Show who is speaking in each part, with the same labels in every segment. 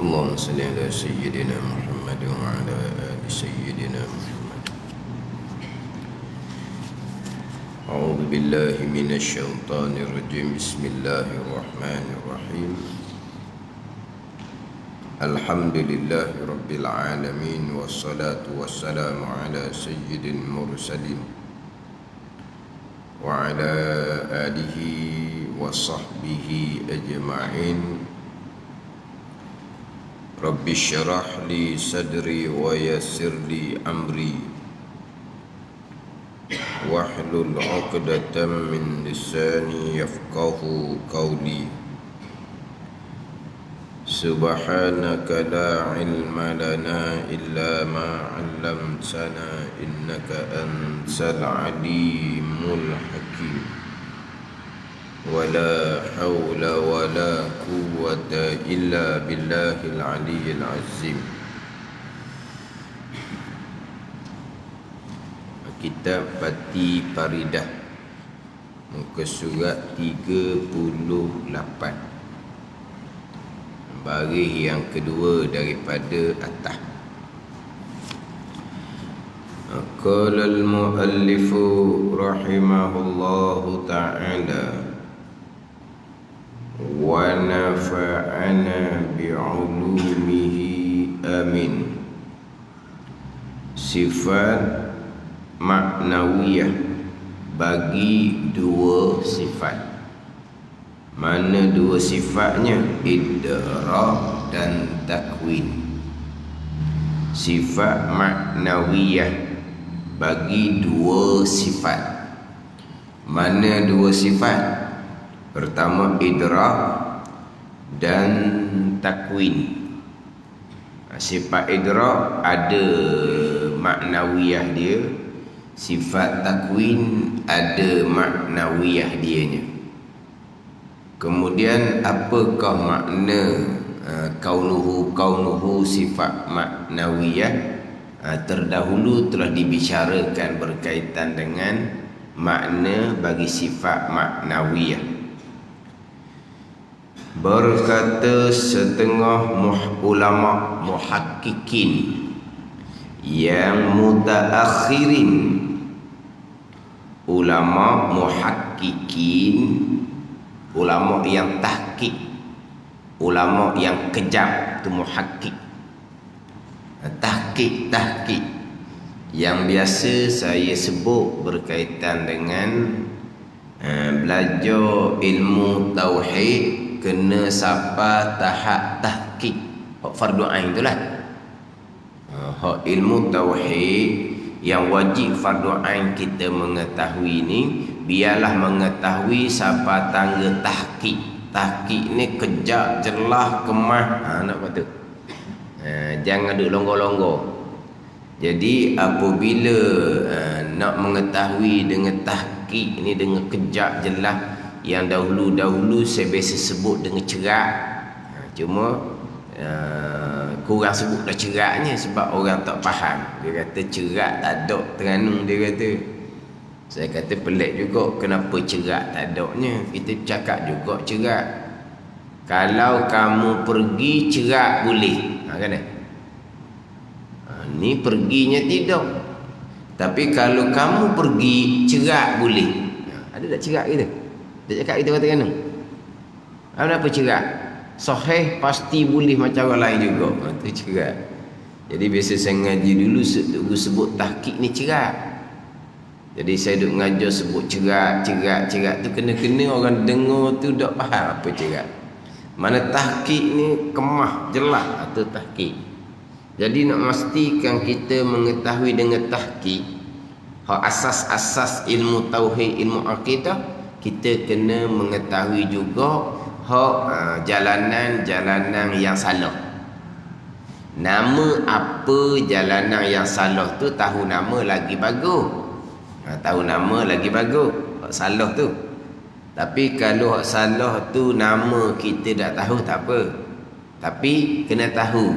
Speaker 1: Allahumma salli ala sayyidina Muhammad wa ala ali sayyidina Muhammad. A'udzu billahi minasy syaithanir rajim. Bismillahirrahmanirrahim. Alhamdulillahi rabbil alamin, wassalatu wassalamu ala sayyidil mursalin wa ala alihi wa sahbihi ajma'in. Rabbi syrah li sadri wa yassir li amri wahlul 'uqdatam min lisani yafqahu qawli. Subhanaka la ilma lana illa ma 'allamtana innaka antal alimul hakim. Wala hawla wala quwwata illa billahil aliyyil azim. Kitab Pati Paridah, muka surat 38, baris yang kedua daripada atas. Qala al-muallifu rahimahullahu ta'ala wa nafa'ana bi'ulumihi amin. Sifat maknawiyah bagi dua sifat. Mana dua sifatnya? Idrak dan takwin. Sifat maknawiyah bagi dua sifat. Mana dua sifat? Pertama idrak dan takwin. Sifat idrak ada maknawiyah dia, sifat takwin ada maknawiyah dianya. Kemudian apakah makna kaunuhu sifat maknawiyah? Terdahulu telah dibicarakan berkaitan dengan makna bagi sifat maknawiyah. Berkata setengah ulama muhakkikin yang mutaakhirin, ulama muhakkikin, ulama yang tahqiq, ulama yang kejam, itu muhakkik. Tahqiq yang biasa saya sebut berkaitan dengan belajar ilmu tauhid, kena sapa tahap tahqiq, fardu ain itulah. Hak ilmu tauhid yang wajib fardu ain kita mengetahui ni, biarlah mengetahui siapa tangga tahqiq. Tahqiq ni kejap, jelas, kemah, nak kata. Jangan duk longgar-longgar. Jadi apabila nak mengetahui dengan tahqiq ni, dengan kejap, jelas, yang dahulu-dahulu saya biasa sebut dengan cerak. Cuma kurang sebut dah ceraknya sebab orang tak faham. Dia kata cerak tak ada teranung, dia kata. Saya kata pelik juga kenapa cerak tak adanya. Kita cakap juga cerak. Kalau kamu pergi cerak boleh. Kan? Ni perginya tidak. Tapi kalau kamu pergi cerak boleh. Ada tak cerak kita? Dia cakap kita kata kan? Apa cerak? Sahih pasti boleh macam orang lain juga. Itu cerak. Jadi biasa saya ngaji dulu sebut tahqiq ni cerak. Jadi saya duk ngajar sebut cerak tu kena-kena orang dengar tu tak faham apa cerak. Mana tahqiq ni kemah, jelas atau tahqiq. Jadi nak memastikan kita mengetahui dengan tahqiq, hak asas-asas ilmu tauhid, ilmu akidah, kita kena mengetahui juga hak jalanan-jalanan yang salah. Nama apa jalanan yang salah tu, tahu nama lagi bagus. Tahu nama lagi bagus. Hak salah tu Tapi kalau hak salah tu nama kita tak tahu tak apa. Tapi kena tahu.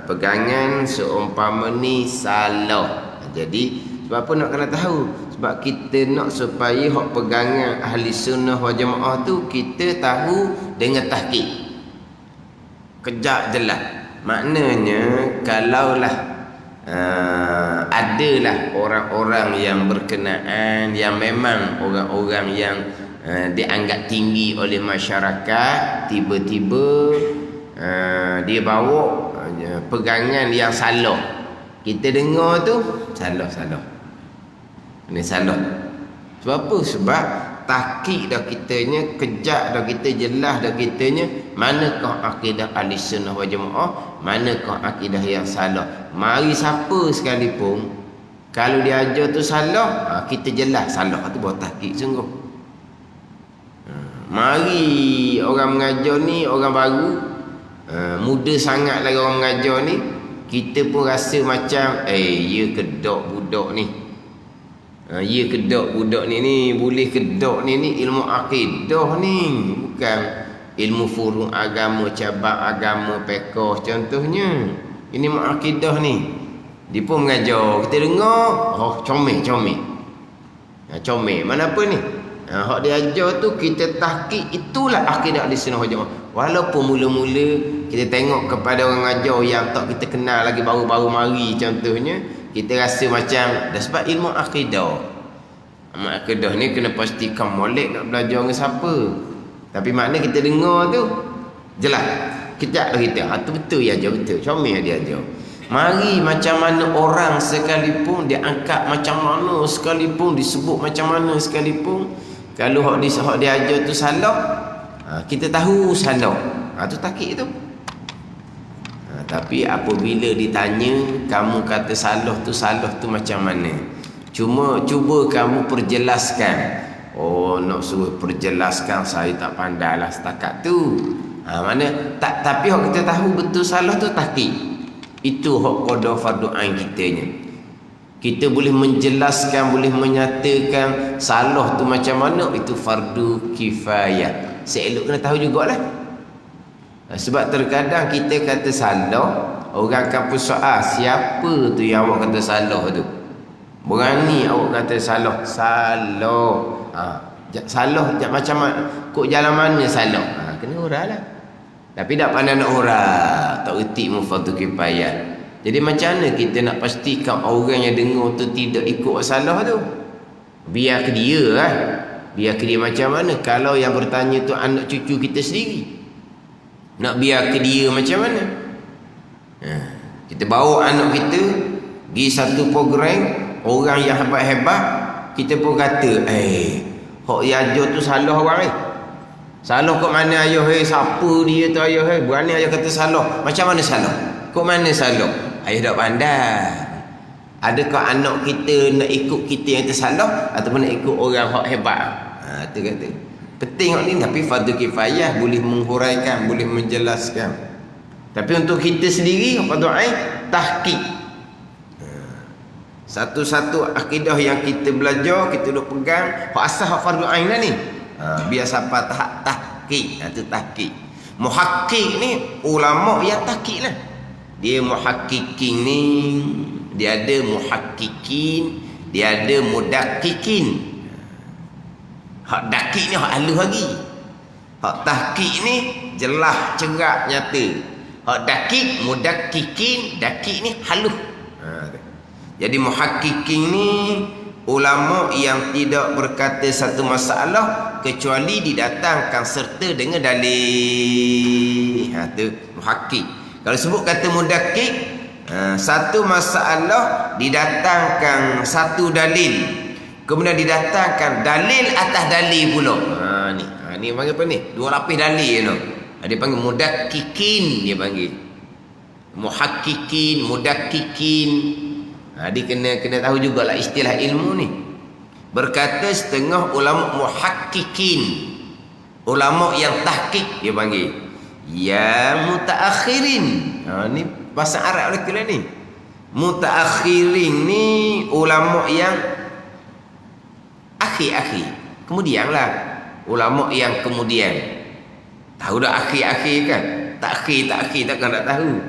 Speaker 1: Pegangan seumpama ni salah. Jadi sebab apa nak kena tahu? Sebab kita nak supaya hak pegangan ahli sunnah wal jamaah tu kita tahu dengan tahqiq. Kejap jelas. Maknanya kalaulah adalah orang-orang yang berkenaan yang memang orang-orang yang dianggap tinggi oleh masyarakat, tiba-tiba dia bawa pegangan yang salah. Kita dengar tu salah. Ini salah. Sebab apa? Sebab tahqiq dah kitanya, kejap dah kita, jelas dah kitanya manakah akidah ahli sunnah wal jamaah, manakah akidah yang salah. Mari siapa sekalipun kalau dia ajar tu salah, kita jelas salah tu buat tahqiq sungguh. Mari orang mengajar ni orang baru, muda sangat lagi orang mengajar ni, kita pun rasa macam ya kedok budak ni. Ya kedok budak ni boleh kedok ni ilmu akidah ni, bukan ilmu furu' agama, cabang agama, fiqh contohnya. Ini ilmu akidah ni. Dia pun mengajar, kita dengar, comel. Comel mana apa ni? Hak dia ajar tu kita tahqiq, itulah akidah ahli sunnah wal jamaah. Walaupun mula-mula kita tengok kepada orang ajar yang tak kita kenal lagi, baru-baru mari contohnya, kita rasa macam dah, sebab ilmu akidah. Ilmu akidah ni kena pastikan molek nak belajar dengan siapa. Tapi makna kita dengar tu jelas. Kejap dah kita, tu betul ya ajar, betul. Comel dia ajar. Mari macam mana orang sekalipun dia angkat macam mana sekalipun, disebut macam mana sekalipun, kalau hak dia ajar tu salah, kita tahu salah. Tu tahqiq tu. Tapi apabila ditanya, kamu kata salah tu macam mana? Cuba kamu perjelaskan. Nak suruh perjelaskan, saya tak pandai lah setakat tu. Mana tak, tapi hak kita tahu betul salah tu tahqiq. Itu hak qada fardu ain kitanya. Kita boleh menjelaskan, boleh menyatakan salah tu macam mana, itu fardu kifayah. Seelok kena tahu jugalah. Sebab terkadang kita kata salah, orang akan persoal siapa tu yang awak kata salah tu. Berani awak kata salah. Salah macam mana? Kok jalan mana salah? Kena urailah. Tapi tak pandai nak urai, tak erti fardu kifayah. Jadi macam mana kita nak pastikan orang yang dengar tu tidak ikut salah tu? Biar ke dia lah. Biar ke dia macam mana? Kalau yang bertanya tu anak cucu kita sendiri, nak biar ke dia macam mana? Kita bawa anak kita pergi satu program, orang yang hebat-hebat, kita pun kata hak yang ajar tu salah orang Salah kok mana ayah siapa dia tu ayah berani ayah kata salah. Macam mana salah? Kok mana salah? Ayah tak pandai. Adakah anak kita nak ikut kita yang tersalah ataupun nak ikut orang hak hebat? Tu kata. Penting hak ni, tapi fardu kifayah boleh menghuraikan, boleh menjelaskan. Tapi untuk kita sendiri fardu ain tahqiq. Satu-satu akidah yang kita belajar, kita duk pegang, hak asal hak fardu ain lah ni. Biar sampai tahap tahqiq. Itu tahqiq. Muhaqqiq ni ulama yang tahqiq lah. Dia muhaqqiqin ni, dia ada muhaqqiqin, dia ada mudaqqiqin. Hak daqiq ni hak halus lagi. Hak tahqiq ni jelas, cerah, nyata. Hak daqiq, mudaqqiqin, daqiq ni halus. Jadi muhaqqiqin ni ulama yang tidak berkata satu masalah kecuali didatangkan serta dengan dalil. Tu muhaqqiq. Kalau sebut kata mudaqqiq, satu masalah didatangkan satu dalil, kemudian didatangkan dalil atas dalil pula. Ni panggil apa ni? Dua lapis dalil tu. Dia panggil mudaqqiqin, dia panggil. Muhaqqiqin, mudaqqiqin. Dia kena tahu jugalah istilah ilmu ni. Berkata setengah ulama muhaqqiqin, ulama yang tahqiq dia panggil. Ya mutaakhirin. Ni bahasa Arab lah kira ni. Mutaakhirin ni ulama yang akhir-akhir. Kemudianlah ulama yang kemudian. Tahu dah akhir-akhir kan? Takhir takkan tak tahu.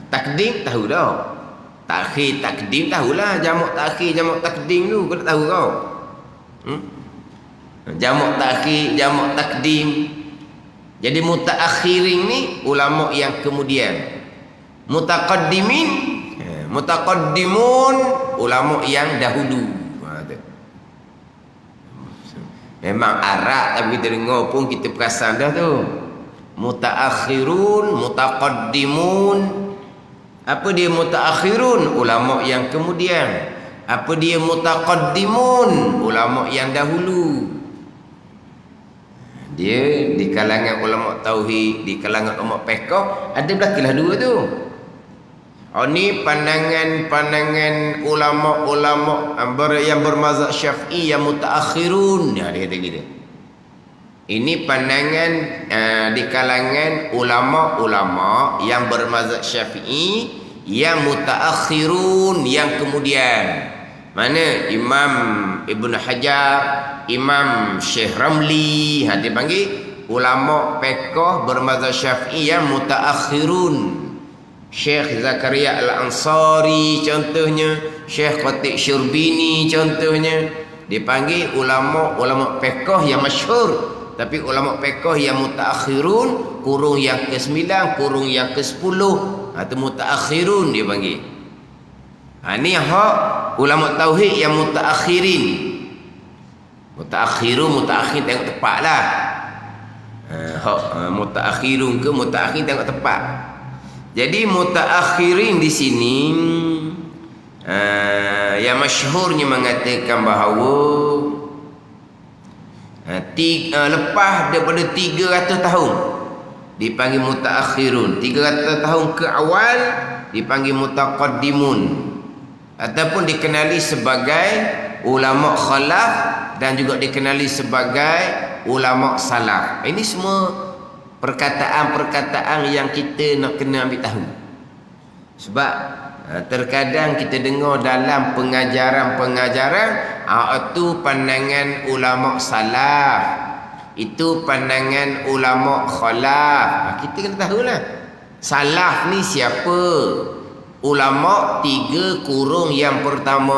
Speaker 1: Takdim tahu dah. Takhir takdim tahulah. Jamak takhir jamak takdim tu kau tak tahu kau. Jamak takhir jamak takdim. Jadi mutaakhirin ni ulama yang kemudian. Mutaqaddimun ulama yang dahulu. Memang Arab tapi kita dengar pun kita perasan dah tu. Mutaakhirun, mutaqaddimun. Apa dia mutaakhirun? Ulama yang kemudian. Apa dia mutaqaddimun? Ulama yang dahulu. Dia di kalangan ulama tauhid, di kalangan ulama fiqh ada berlakulah dua tu. Oh ni pandangan ulama-ulama yang bermazhab Syafi'i yang mutaakhirun. Ya, dia kata gitu. Ini pandangan di kalangan ulama-ulama yang bermazhab Syafi'i yang mutaakhirun, yang kemudian. Mana Imam Ibn Hajar, Imam Syekh Ramli, dia panggil ulama fiqh bermazhab Syafi'i yang mutaakhirun. Syekh Zakaria Al-Ansari contohnya, Syekh Khatib Syurbini contohnya, dipanggil ulama fiqh yang masyhur. Tapi ulama fiqh yang mutaakhirun, kurung yang ke-9, kurung yang ke-10, atau mutaakhirun dia panggil. Ni hak ulama tauhid yang mutaakhirin. Mutaakhir tengok tepatlah. Hak mutaakhirun ke mutaakhir tengok tepat. Jadi mutaakhirin di sini yang masyhurnya mengatakan bahawa lepas daripada 300 tahun dipanggil mutaakhirun, 300 tahun ke awal dipanggil mutaqaddimun, ataupun dikenali sebagai ulama khalaf dan juga dikenali sebagai ulama salaf. Ini semua perkataan-perkataan yang kita nak kena ambil tahu. Sebab terkadang kita dengar dalam pengajaran-pengajaran itu pandangan ulama salaf, itu pandangan ulama khalaf. Kita kena tahulah salaf ni siapa. Ulama 3 kurung yang pertama.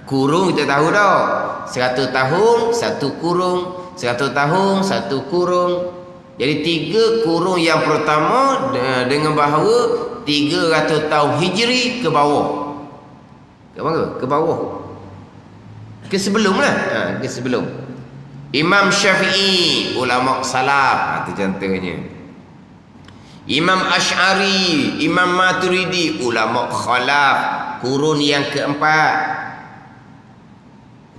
Speaker 1: Kurung kita tahu dah. 100 tahun 1 kurung, 100 tahun 1 kurung. Jadi 3 kurung yang pertama dengan bahawa 300 tahun Hijri ke bawah. Ke mana? Ke bawah. Ke sebelum lah. Ke sebelum. Imam Syafi'i ulama salaf, itu contohnya. Imam Asy'ari, Imam Maturidi ulama khalaf, kurun yang keempat.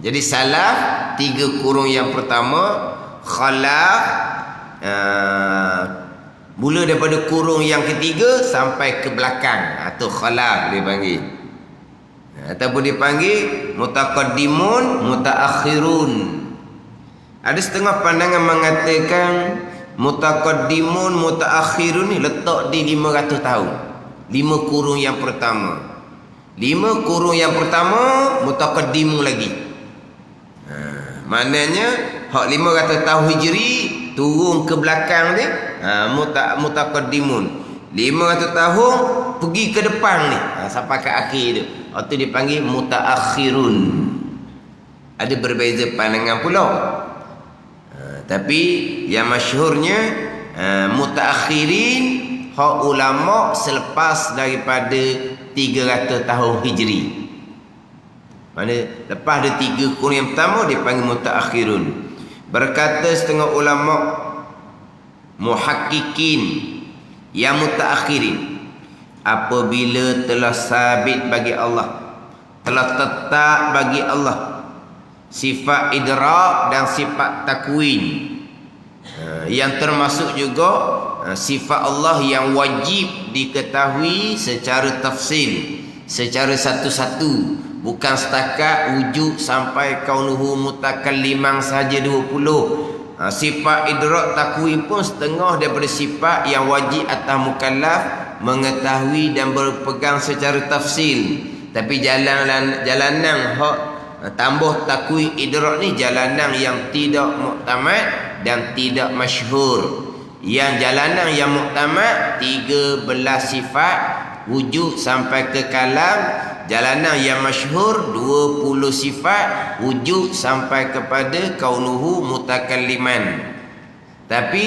Speaker 1: Jadi salaf 3 kurung yang pertama, khalaf mula daripada kurung yang ketiga sampai ke belakang, atau khalaf dia panggil. Ataupun dipanggil mutaqaddimun, mutaakhirun. Ada setengah pandangan mengatakan mutaqaddimun, mutaakhirun ni letak di 500 tahun. 5 kurung yang pertama. 5 kurung yang pertama mutaqaddimun lagi. Maknanya hak 500 tahun Hijri turun ke belakang dia, mutaqaddimun. 500 tahun pergi ke depan ni, sampai ke akhir tu. Itu dipanggil mutaakhirun. Ada berbeza pandangan pula. Tapi yang masyhurnya mutaakhirin hak ulama selepas daripada 300 tahun Hijri. Mana lepas ada 3 kurun yang pertama dipanggil mutaakhirun. Berkata setengah ulama muhaqqiqin yang mutaakhirin, apabila telah sabit bagi Allah, telah tetap bagi Allah sifat idrak dan sifat takwin, yang termasuk juga sifat Allah yang wajib diketahui secara tafsil, secara satu-satu, bukan setakat wujud sampai kaunuhu mutakalliman saja 20. Sifat idrak takwin pun setengah daripada sifat yang wajib atas mukallaf mengetahui dan berpegang secara tafsil. Tapi jalanan hak tambah takwin idrak ni jalanan yang tidak muktamad dan tidak masyhur. Yang jalanan yang muktamad 13 sifat wujud sampai ke kalam. Jalanan yang masyhur 20 sifat wujud sampai kepada kaunuhu mutakalliman. Tapi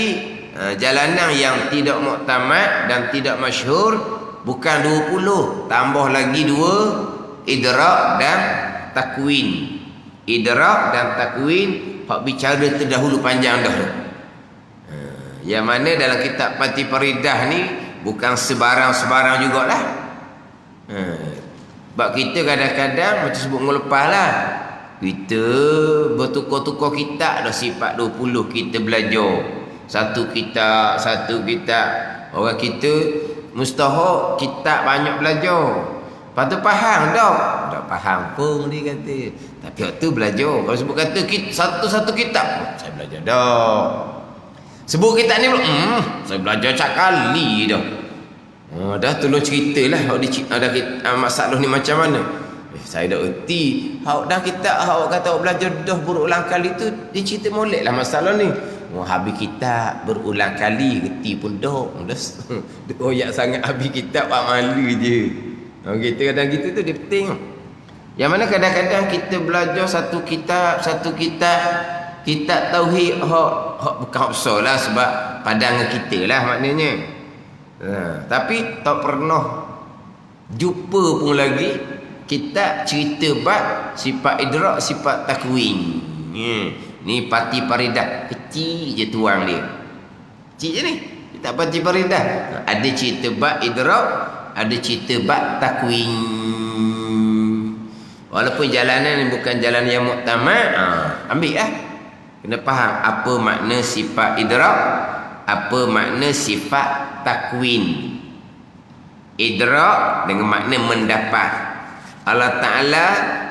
Speaker 1: jalanan yang tidak muktamad dan tidak masyhur bukan 20, tambah lagi 2, idrak dan takwin. Idrak dan takwin hak bicara terdahulu panjang dah. Yang mana dalam kitab Fatih Faridah ni bukan sebarang-sebarang jugalah. Sebab kita kadang-kadang macam sebut ngelepah lah, kita bertukar-tukar kitab dah sifat 20 kita belajar. Satu kitab. Orang kita mustahak kitab banyak belajar. Lepas tu faham tak? Tak faham pun dia kata. Tapi waktu belajar. Kalau sebut kata satu-satu kitab, saya belajar dah. Sebut kitab ni saya belajar cak kali dah. Dah tolong ceritalah ada masalah ni macam mana. Saya dah erti. Hak dah kitab hak kata belajar dah berulang kali tu dia cerita molek lah masalah ni. Habis kitab berulang kali reti pun dah. Doyak sangat habis kitab pak malu je. Kita kadang gitu tu dia penting. Yang mana kadang-kadang kita belajar satu kitab kitab tauhid hak bukan besar lah sebab pandangan kita lah maknanya. Tapi tak pernah jumpa pun lagi kitab cerita bab sifat idrak, sifat takwin. Ni Fatih Faridah kecil je tuang dia. Kecil je ni. Kitab Fatih Faridah ada cerita bab idrak, ada cerita bab takwin. Walaupun jalanan ni bukan jalan yang muktamad, ambil lah. Kena faham apa makna sifat idrak, apa makna sifat takwin. Idrak dengan makna mendapat. Allah Ta'ala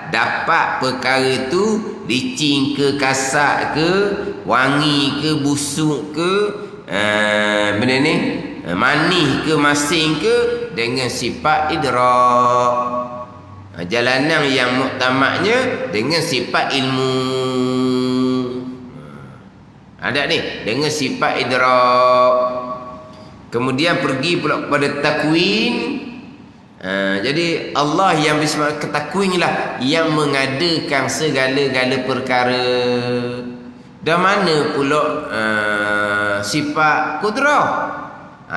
Speaker 1: dapat perkara tu licin ke, kasar ke, wangi ke, busuk ke, benda ni manis ke, masin ke, dengan sifat idrak. Jalanan yang muktamadnya dengan sifat ilmu. Ada ni dengan sifat idrak. Kemudian pergi pula kepada takwin. Jadi Allah yang bismillah ketakwin lah yang mengadakan segala-gala perkara. Dan mana pula sifat kudrah.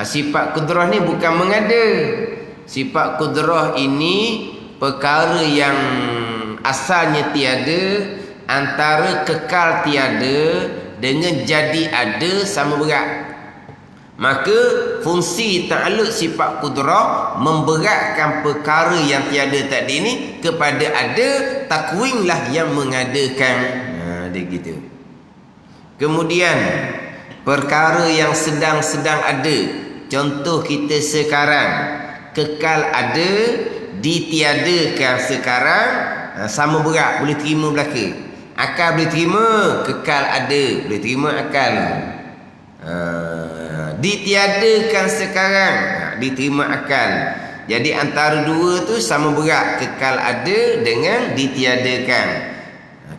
Speaker 1: Sifat kudrah ni bukan mengada. Sifat kudrah ini perkara yang asalnya tiada, antara kekal tiada dengan jadi ada sama berat. Maka fungsi ta'alluq sifat kudrah memberatkan perkara yang tiada tadi ni kepada ada, takwinlah yang mengadakan. Dia gitu. Kemudian perkara yang sedang-sedang ada, contoh kita sekarang kekal ada, ditiadakan sekarang, sama berat, boleh terima belaka. Akal boleh terima, kekal ada, boleh terima akal. Ditiadakan sekarang, diterima akal. Jadi antara dua tu sama berat, kekal ada dengan ditiadakan.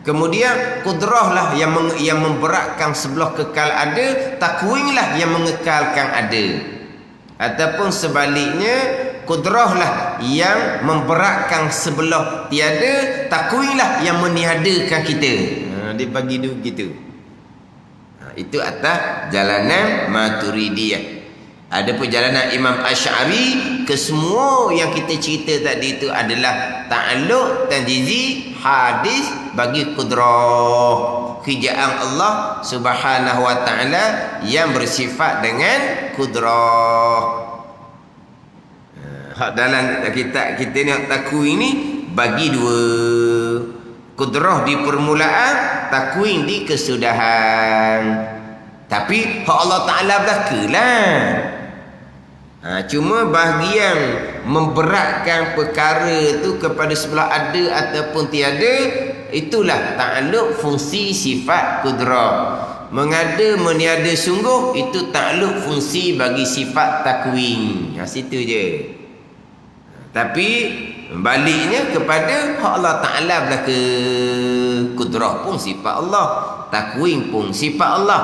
Speaker 1: Kemudian kudrah lah yang memberatkan sebelah kekal ada, takwin lah yang mengekalkan ada. Ataupun sebaliknya, kudrah lah yang memberatkan sebelah tiada, takwin lah yang meniadakan kita. Dia bagi dulu gitu. Itu atas jalanan Maturidiyah. Ada perjalanan Imam Asy'ari, kesemua yang kita cerita tadi itu adalah ta'alluq tanjizi hadis bagi kudrah, kerjaan Allah Subhanahu wa taala yang bersifat dengan kudrah. Hak dalam kitab kita ni takwin ni bagi dua. Kudrah di permulaan, takwin di kesudahan. Tapi hak Allah Ta'ala belakalah. Cuma bahagian memberatkan perkara tu kepada sebelah ada ataupun tiada, itulah ta'alluq fungsi sifat kudrah. Mengada meniada sungguh, itu ta'alluq fungsi bagi sifat takwin. Situ je. Tapi Baliknya kepada hak Allah Ta'ala berlaku. Kudrah pun sifat Allah, takwin pun sifat Allah.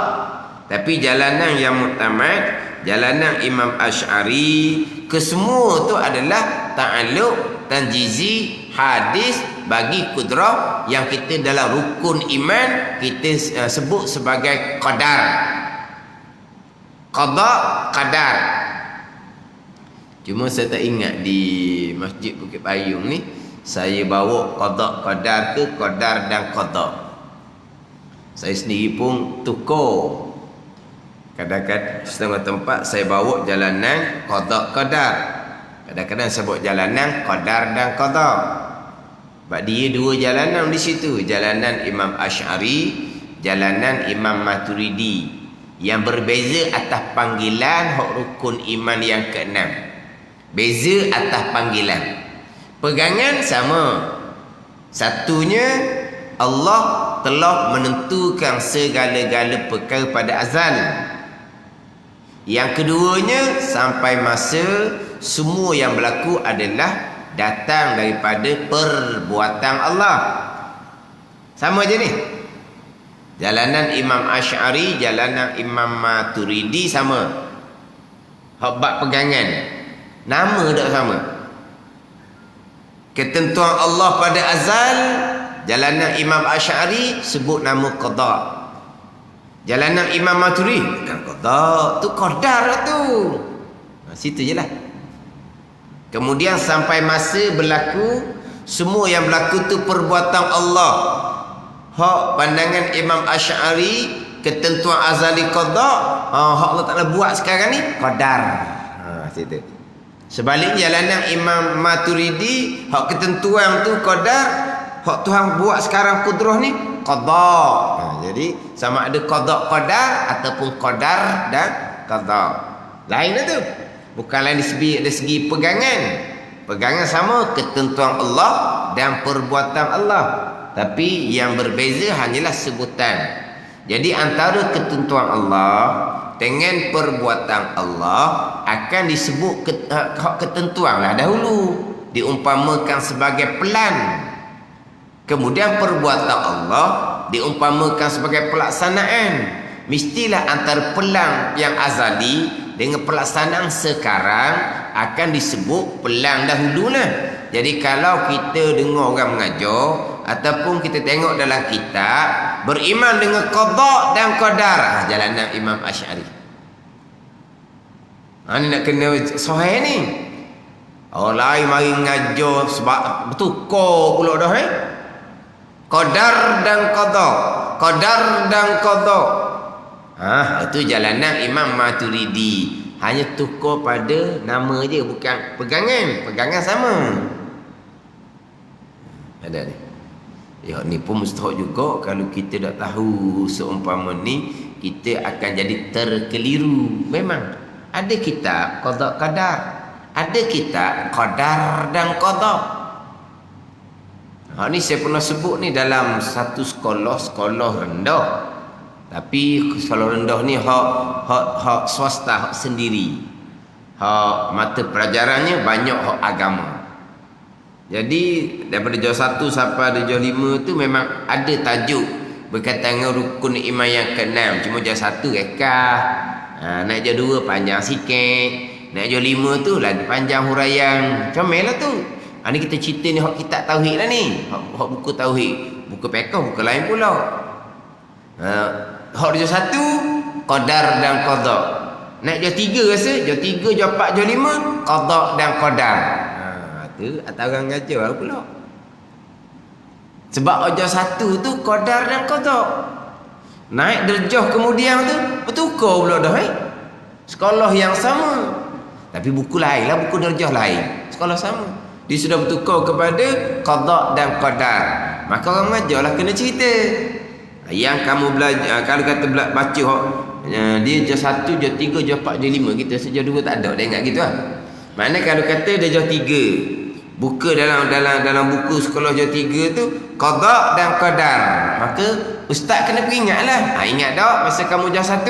Speaker 1: Tapi jalanan yang muktamad, jalanan Imam Asy'ari, kesemua tu adalah ta'alluq tanjizi hadis bagi kudrah yang kita dalam rukun iman kita sebut sebagai qadar. Qada, qadar. Cuma saya tak ingat di Masjid Bukit Payung ni saya bawa qada qadar ke qadar dan qada. Saya sendiri pun tukar. Kadang-kadang setengah tempat saya bawa jalanan qada qadar. Kadang-kadang saya bawa jalanan qadar dan qada. Sebab dia dua jalanan di situ, jalanan Imam Asy'ari, jalanan Imam Maturidi, yang berbeza atas panggilan hak rukun iman yang keenam. Beza atas panggilan. Pegangan sama. Satunya Allah telah menentukan segala-gala perkara pada azal. Yang keduanya sampai masa semua yang berlaku adalah datang daripada perbuatan Allah. Sama je ni. Jalanan Imam Asy'ari, jalanan Imam Maturidi sama. Hak bab pegangan. Nama tak sama. Ketentuan Allah pada azal, jalanan Imam Asy'ari sebut nama qada. Jalanan Imam Maturidi bukan qada, tu qadar tu. Situ je lah. Kemudian sampai masa berlaku, semua yang berlaku tu perbuatan Allah. Hak pandangan Imam Asy'ari, ketentuan azali qada, hak Allah Ta'ala buat sekarang ni qadar. Situ. Sebaliknya jalanan Imam Maturidi, hak ketentuan tu qadar, hak Tuhan buat sekarang kudrah ni qada. Jadi sama ada qada qadar ataupun qadar dan qada. Lain dah tu. Bukan lain dari segi pegangan. Pegangan sama, ketentuan Allah dan perbuatan Allah. Tapi yang berbeza hanyalah sebutan. Jadi antara ketentuan Allah dengan perbuatan Allah akan disebut ketentuan lah dahulu, diumpamakan sebagai pelan. Kemudian perbuatan Allah diumpamakan sebagai pelaksanaan. Mestilah antara pelan yang azali dengan pelaksanaan sekarang akan disebut pelan dahulu lah. Jadi kalau kita dengar orang mengajar ataupun kita tengok dalam kitab, beriman dengan qada dan qadar, jalanan Imam Asy'ari. Ni nak kena sahih ni. Orang lain mari mengajar sebab bertukar pula dah qadar dan qada, qadar dan qada. Itu jalanan Imam Maturidi. Hanya tukar pada nama je, bukan pegangan. Pegangan sama. Ada ni. Ya, ni pun mustahak juga kalau kita tak tahu seumpama ni, kita akan jadi terkeliru. Memang ada kitab qada qadar, ada kitab qadar dan qada. Ni saya pernah sebut ni dalam satu sekolah rendah. Tapi sekolah rendah ni hak swasta, hak sendiri. Hak mata pelajarannya banyak hak agama. Jadi daripada jauh 1 sampai jauh 5 tu memang ada tajuk berkaitan dengan rukun iman yang ke-6. Cuma jauh 1 rekah, naik jauh 2 panjang sikit, naik jauh 5 tu lagi panjang huraian. Comel lah tu. Ni kita cerita ni hak kitab tauhid lah ni. Hak buku tauhid. Buku fiqh buku lain pula. Hak jauh 1 qadar dan qada. Naik jauh 3 rasa, jauh 3, jauh 4, jauh 5 qada dan qadar. Atau orang ngajar pula. Sebab jauh 1 tu qadar dan qada. Naik derajah kemudian tu bertukar pula dah sekolah yang sama. Tapi buku lain lah, buku darjah lain. Sekolah sama. Dia sudah bertukar kepada qada dan qadar. Maka orang mengajar lah kena cerita. Yang kamu belajar, kalau kata baca dia jauh 1, jauh 3, jauh 4, jauh 5, kita sejauh 2 tak ada. Dia ingat gitu lah. Maknanya kalau kata dia jauh 3, buka dalam buku sekolah jauh 3 tu qada dan qadar, maka ustaz kena peringatlah. Ingat tak masa kamu jauh 1?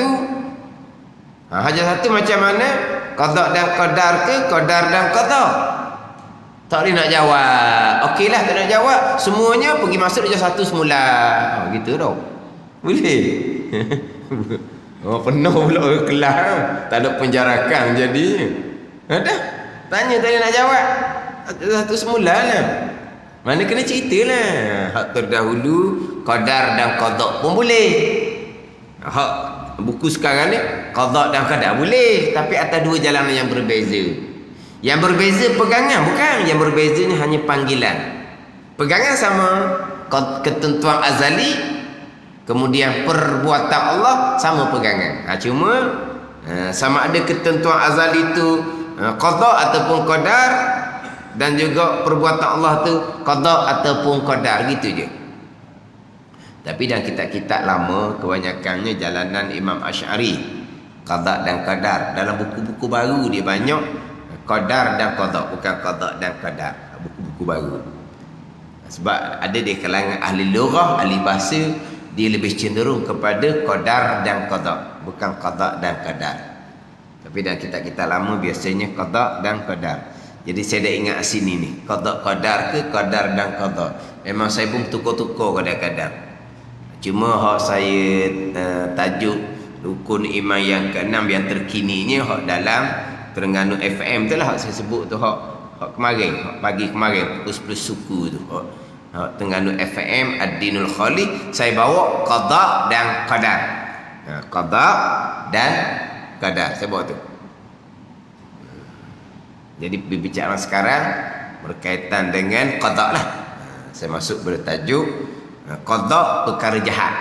Speaker 1: Jauh 1 macam mana? Qada dan qadar ke qadar dan qada? Tak boleh nak jawab. Okeylah tak nak jawab. Semuanya pergi masuk je satu semula. Gitu tau. Boleh. Penuh pula kelas. Tak ada penjarakan jadinya. Dah. Tanya tak nak jawab. Satu semula lah. Mana kena cerita lah. Hak terdahulu qadar dan qada pun boleh. Hak buku sekarang ni qada dan qadar boleh, tapi atas dua jalan yang berbeza. Yang berbeza pegangan bukan, yang berbezanya hanya panggilan. Pegangan sama ketentuan azali, kemudian perbuatan Allah sama pegangan. Cuma sama ada ketentuan azali itu qada ataupun qadar, dan juga perbuatan Allah tu qada ataupun qadar, gitu je. Tapi dalam kitab-kitab lama kebanyakannya jalanan Imam Asy'ari, qada dan qadar. Dalam buku-buku baru dia banyak qadar dan qada, bukan qada dan qadar. Buku-buku baru. Sebab ada di kalangan ahli lughah, ahli bahasa, dia lebih cenderung kepada qadar dan qada, bukan qada dan qadar. Tapi dalam kitab-kitab lama biasanya qada dan qadar. Jadi saya dah ingat sini ni, qada qadar ke qadar dan qada. Memang saya pun tukar-tukar kadang-kadang. Cuma hak saya tajuk rukun iman yang ke-6 yang terkininya hak dalam Terengganu FM tu lah, hak saya sebut tu, hak kemarin, hak pagi kemarin pukul 10 suku tu, hak Terengganu FM Ad-Dinul Khalid, saya bawa qada dan qadar. Qada dan qadar saya bawa tu. Jadi pembicaraan sekarang berkaitan dengan qada lah. Saya masuk bertajuk qada perkara jahat.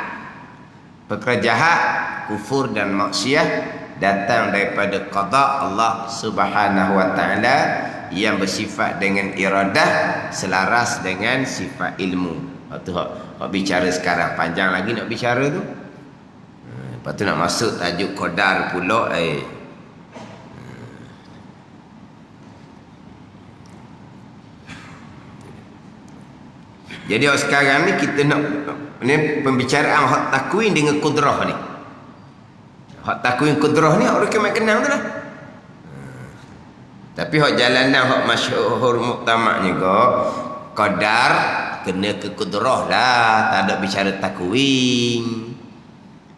Speaker 1: Perkara jahat, kufur dan maksiat datang daripada qada Allah Subhanahu wa taala yang bersifat dengan iradah selaras dengan sifat ilmu. Itu hak bicara sekarang, panjang lagi nak bicara tu. Lepas tu nak masuk tajuk qadar pula. Jadi sekarang ni kita nak ni pembicaraan hak takwin dengan kudrah ni. Hak takwin kudrah ni hak orang kenal tu lah. Tapi hak jalanan hak masyhur muktamaknya kok qadar kena ke kudrah lah, tak ada bicara takwin.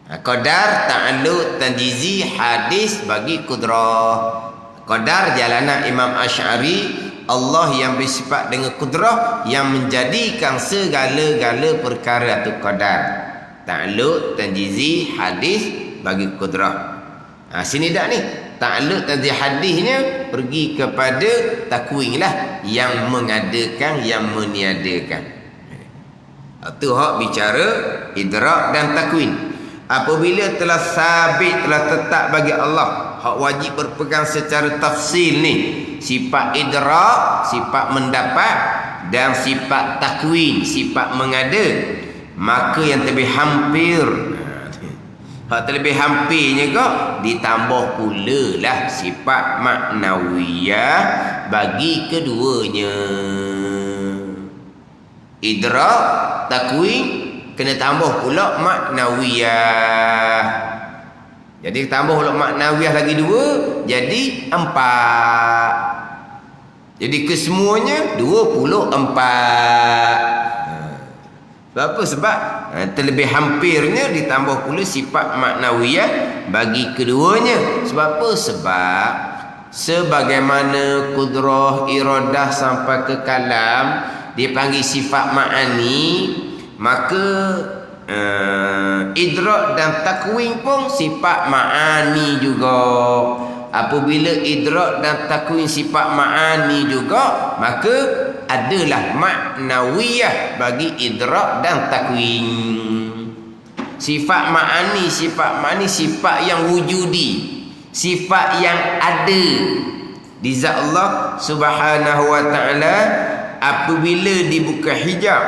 Speaker 1: Qadar ta'alluq tanjizi hadis bagi kudrah. Qadar jalanan Imam Asy'ari, Allah yang bersifat dengan kudrah yang menjadikan segala-gala perkara itu qadar. Ta'alluq tanjizi hadis bagi kudrah. Sini dak ni ta'alluq tanjizi hadisnya pergi kepada takwin lah, yang mengadakan, yang meniadakan. Itu hak bicara idrak dan takwin. Apabila telah sabit, telah tetap bagi Allah, hak wajib berpegang secara tafsil ni, sifat idrak, sifat mendapat, dan sifat takwin, sifat mengada, maka yang terlebih hampir, hak terlebih hampirnya kok ditambah pula lah sifat maknawiyah bagi keduanya. Idrak, takwin, kena tambah pula maknawiyah. Jadi tambah pula maknawiyah lagi 2, jadi 4. Jadi kesemuanya 24. Sebab apa? Sebab terlebih hampirnya ditambah pula sifat maknawiyah bagi keduanya. Sebab apa? Sebab sebagaimana kudrah, iradah sampai ke kalam dipanggil sifat ma'ani, maka idrak dan takwin pun sifat ma'ani juga. Apabila idrak dan takwin sifat ma'ani juga, maka adalah maknawiyah bagi idrak dan takwin. Sifat ma'ani, sifat yang wujudi, sifat yang ada di zat Allah Subhanahu wa taala. Apabila dibuka hijab,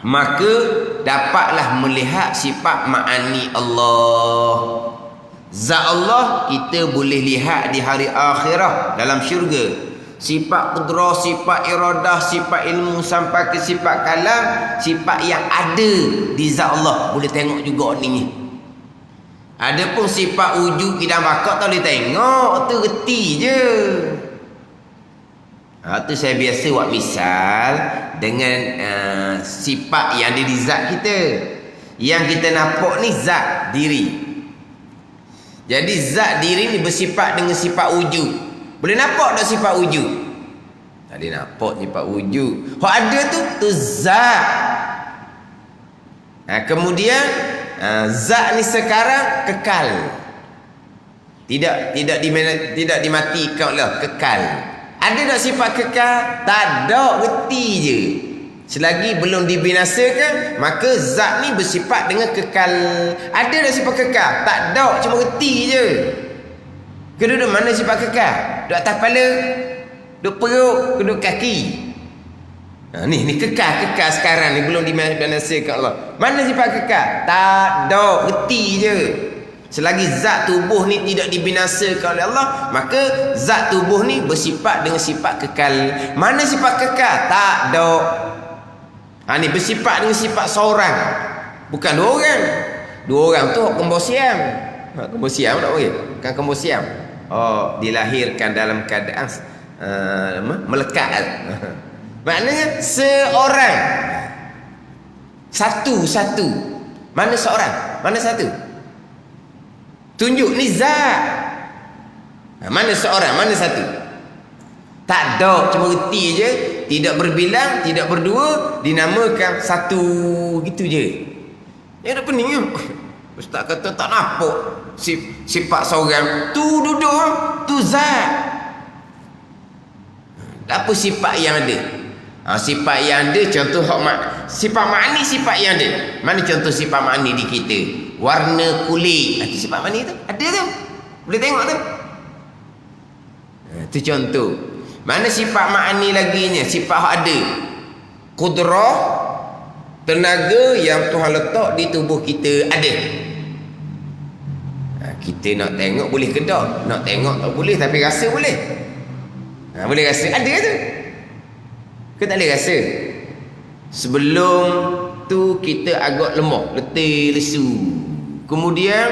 Speaker 1: maka dapatlah melihat sifat ma'ani Allah. Zat Allah kita boleh lihat di hari akhirah dalam syurga. Sifat qudrah, sifat iradah, sifat ilmu sampai ke sifat kalam, sifat yang ada di zat Allah boleh tengok juga ni. Adapun sifat wujud, idam, bakat tak boleh tengok, tu reti je. Tu saya biasa buat misal dengan sifat yang ada di zat kita. Yang kita nampak ni zat diri. Jadi zat diri ni bersifat dengan sifat wujud. Boleh nampak tak sifat wujud? Tak boleh nampak sifat wujud. Hak ada tu zat. Kemudian zat ni sekarang kekal. Tidak dimatikan lah, kekal. Ada tak sifat kekal? Tak ada, reti je. Selagi belum dibinasakan, maka zat ni bersifat dengan kekal. Ada tak sifat kekal? Tak ada, cuma reti je. Kedua mana sifat kekal? Duduk atas kepala, duduk perut, duduk kaki. Ni kekal sekarang ni, belum dibinasakan Allah. Mana sifat kekal? Tak ada, reti je. Selagi zat tubuh ni tidak dibinasakan oleh Allah, maka zat tubuh ni bersifat dengan sifat kekal. Mana sifat kekal? Tak ada. Ni bersifat dengan sifat seorang, bukan dua orang. Dua orang tu kembar siam. Kembar siam tak boleh. Bukan kembar siam. Dilahirkan dalam keadaan melekat. Maknanya seorang. Satu. Mana seorang? Mana satu? Tunjuk ni zat. Mana seorang? Mana satu? Tak ada, cuma reti je. Tidak berbilang, tidak berdua, dinamakan satu. Gitu je. Yang ada pening kan? Ustaz kata tak nampak sifat seorang. Tu duduk, tu zat. Apa sifat yang ada? Sifat yang ada, contoh sifat makni, sifat yang ada. Mana contoh sifat makni di kita? Warna kulit. Itu sifat makni tu. Ada tu. Boleh tengok tu. Itu contoh. Mana sifat makni laginya? Sifat ada. Kudrah, tenaga yang Tuhan letak di tubuh kita ada. Kita nak tengok boleh ke tak? Nak tengok tak boleh, tapi rasa boleh. Boleh rasa. Ada tu. Kita tak boleh rasa. Sebelum tu kita agak lemah, letih, lesu. Kemudian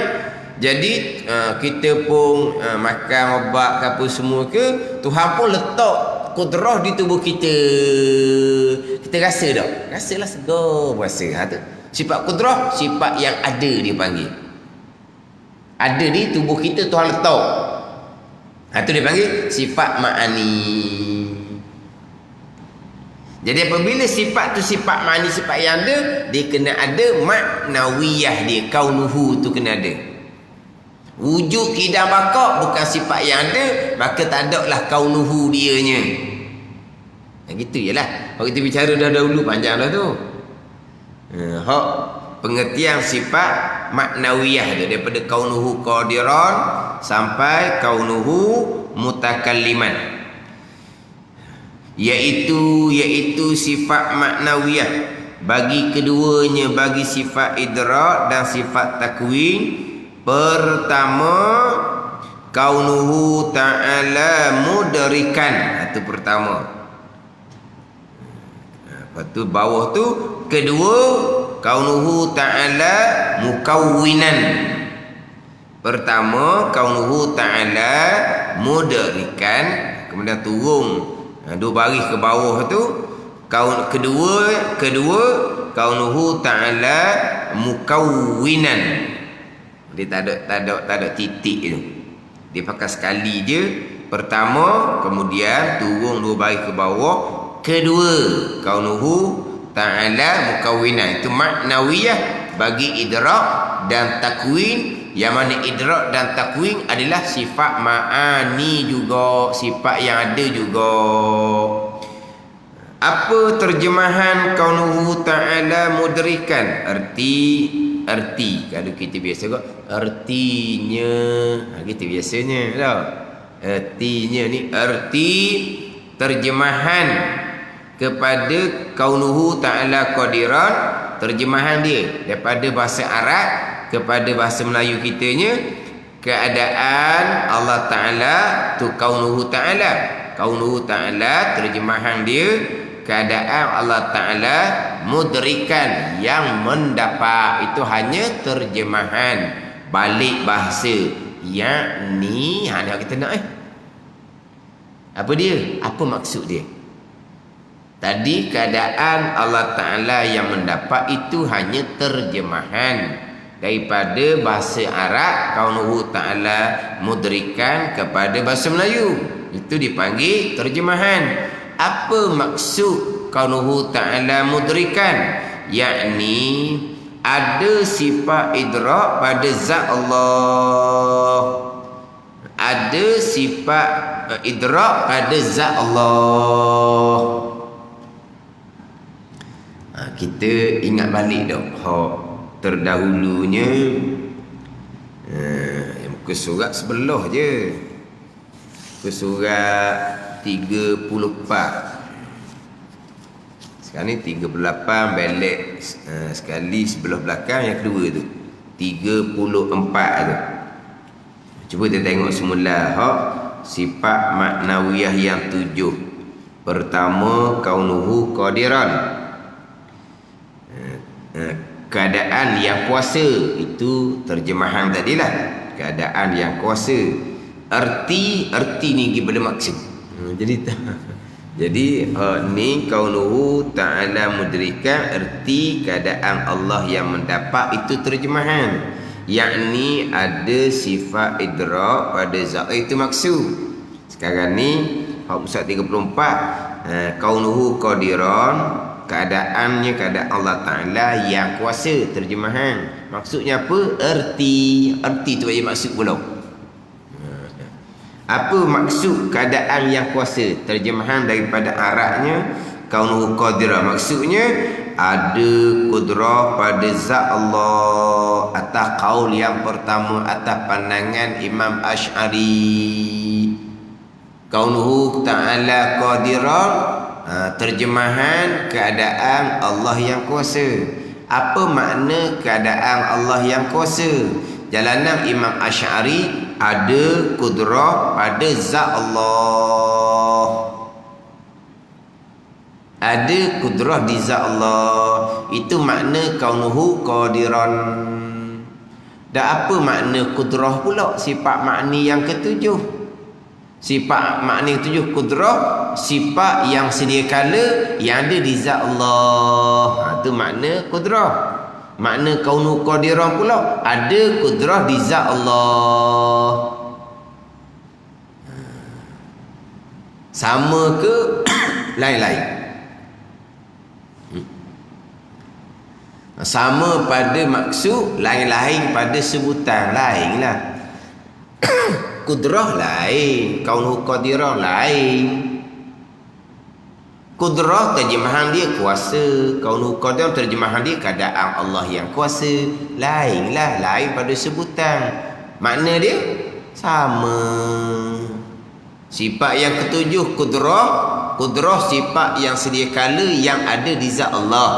Speaker 1: jadi kita pun makan obat ke apa semua ke, Tuhan pun letak kudrah di tubuh kita. Kita rasa tak? Rasalah segar rasa. Tu sifat kudrah, sifat yang ada dia panggil. Ada di tubuh kita, Tuhan letak. Itu dia panggil sifat ma'ani. Jadi apabila sifat tu sifat ma'ani, sifat yang ada, dia kena ada maknawiyah dia. Kaunuhu tu kena ada. Wujud kidam bakak bukan sifat yang ada, maka tak ada lah kaunuhu dianya. Gitu je lah. Kalau kita bicara dah dahulu, panjang dah tu. Hak pengertian sifat maknawiyah tu, daripada kaunuhu qadiran sampai kaunuhu mutakalliman, iaitu sifat maknawiyah bagi keduanya, bagi sifat idrak dan sifat takwin. Pertama, kaunuhu ta'ala mudrikan. Itu pertama. Lepas tu bawah tu, kedua, kaunuhu ta'ala mukawwinan. Pertama, kaunuhu ta'ala mudrikan. Kemudian turun dua baris ke bawah tu, kedua kaunuhu ta'ala mukawwinan. Dia tak ada titik tu. Dia pakai sekali je. Pertama, kemudian turun dua baris ke bawah. Kedua, kaunuhu ta'ala mukawwinan. Itu maknawiyah bagi idrak dan takwin, yang mana idrak dan takwin adalah sifat ma'ani juga, sifat yang ada juga. Apa terjemahan kaunuhu ta'ala mudrikan? Erti kalau kita biasa kok, ertinya kita biasanya tau. Ertinya ni erti terjemahan kepada kaunuhu ta'ala qadiran. Terjemahan dia daripada bahasa Arab kepada bahasa Melayu kitanya, keadaan Allah Ta'ala tu kaunuhu ta'ala. Kaunuhu ta'ala terjemahan dia keadaan Allah Ta'ala mudrikan, yang mendapat. Itu hanya terjemahan balik bahasa, yakni ni kita nak Apa dia? Apa maksud dia? Tadi keadaan Allah Ta'ala yang mendapat itu hanya terjemahan daripada bahasa Arab kaunuhu Ta'ala mudrikan kepada bahasa Melayu. Itu dipanggil terjemahan. Apa maksud kaunuhu Ta'ala mudrikan? Yakni ada sifat idrak pada zat Allah. Ada sifat idrak pada zat Allah. Kita ingat balik dah terdahulunya muka surat sebelah je, muka surat 34. Sekarang ni 38 belek sekali sebelah belakang yang kedua tu 34 tu. Cuba kita tengok semula sifat maknawiyah yang 7. Pertama, kaunuhu qadiran, keadaan yang kuasa. Itu terjemahan tadilah, keadaan yang kuasa. Erti ni daripada maksud. Jadi ni kaunuhu ta'ala mudrikan, erti keadaan Allah yang mendapat, itu terjemahan. Yakni ada sifat idrak pada zat, itu maksud. Sekarang ni Musa 34, kaunuhu qadiran, keadaannya keadaan Allah Ta'ala yang kuasa, terjemahan. Maksudnya apa? Erti tu bagi maksud pula. Apa maksud keadaan yang kuasa? Terjemahan daripada Arabnya kaunuhu qadira, maksudnya ada kudrah pada zat Allah. Atas qaul yang pertama, atas pandangan Imam Asy'ari, kaunuhu ta'ala qadira, terjemahan keadaan Allah yang kuasa. Apa makna keadaan Allah yang kuasa? Jalanan Imam Asy'ari, ada kudrah pada zat Allah. Ada kudrah di zat Allah. Itu makna kaunuhu qadiran. Dan apa makna kudrah pula? Sifat makni yang ketujuh. Sifat makni ketujuh kudrah, sifat yang sedia kala yang ada di zat Allah. Itu makna kudrah. Makna kaunuhu qadiran pula, ada kudrah di zat Allah. Sama ke lain-lain? Sama pada maksud, lain-lain pada sebutan. Lain lah. Kudrah lain, kaunuhu qadiran lain. Kudrah terjemahan dia kuasa, kaunuhu qadiran terjemahan dia keadaan Allah yang kuasa. Lain lah, lain pada sebutan. Makna dia sama. Sifat yang ketujuh kudrah, kudrah sifat yang sedia kala yang ada di zat Allah.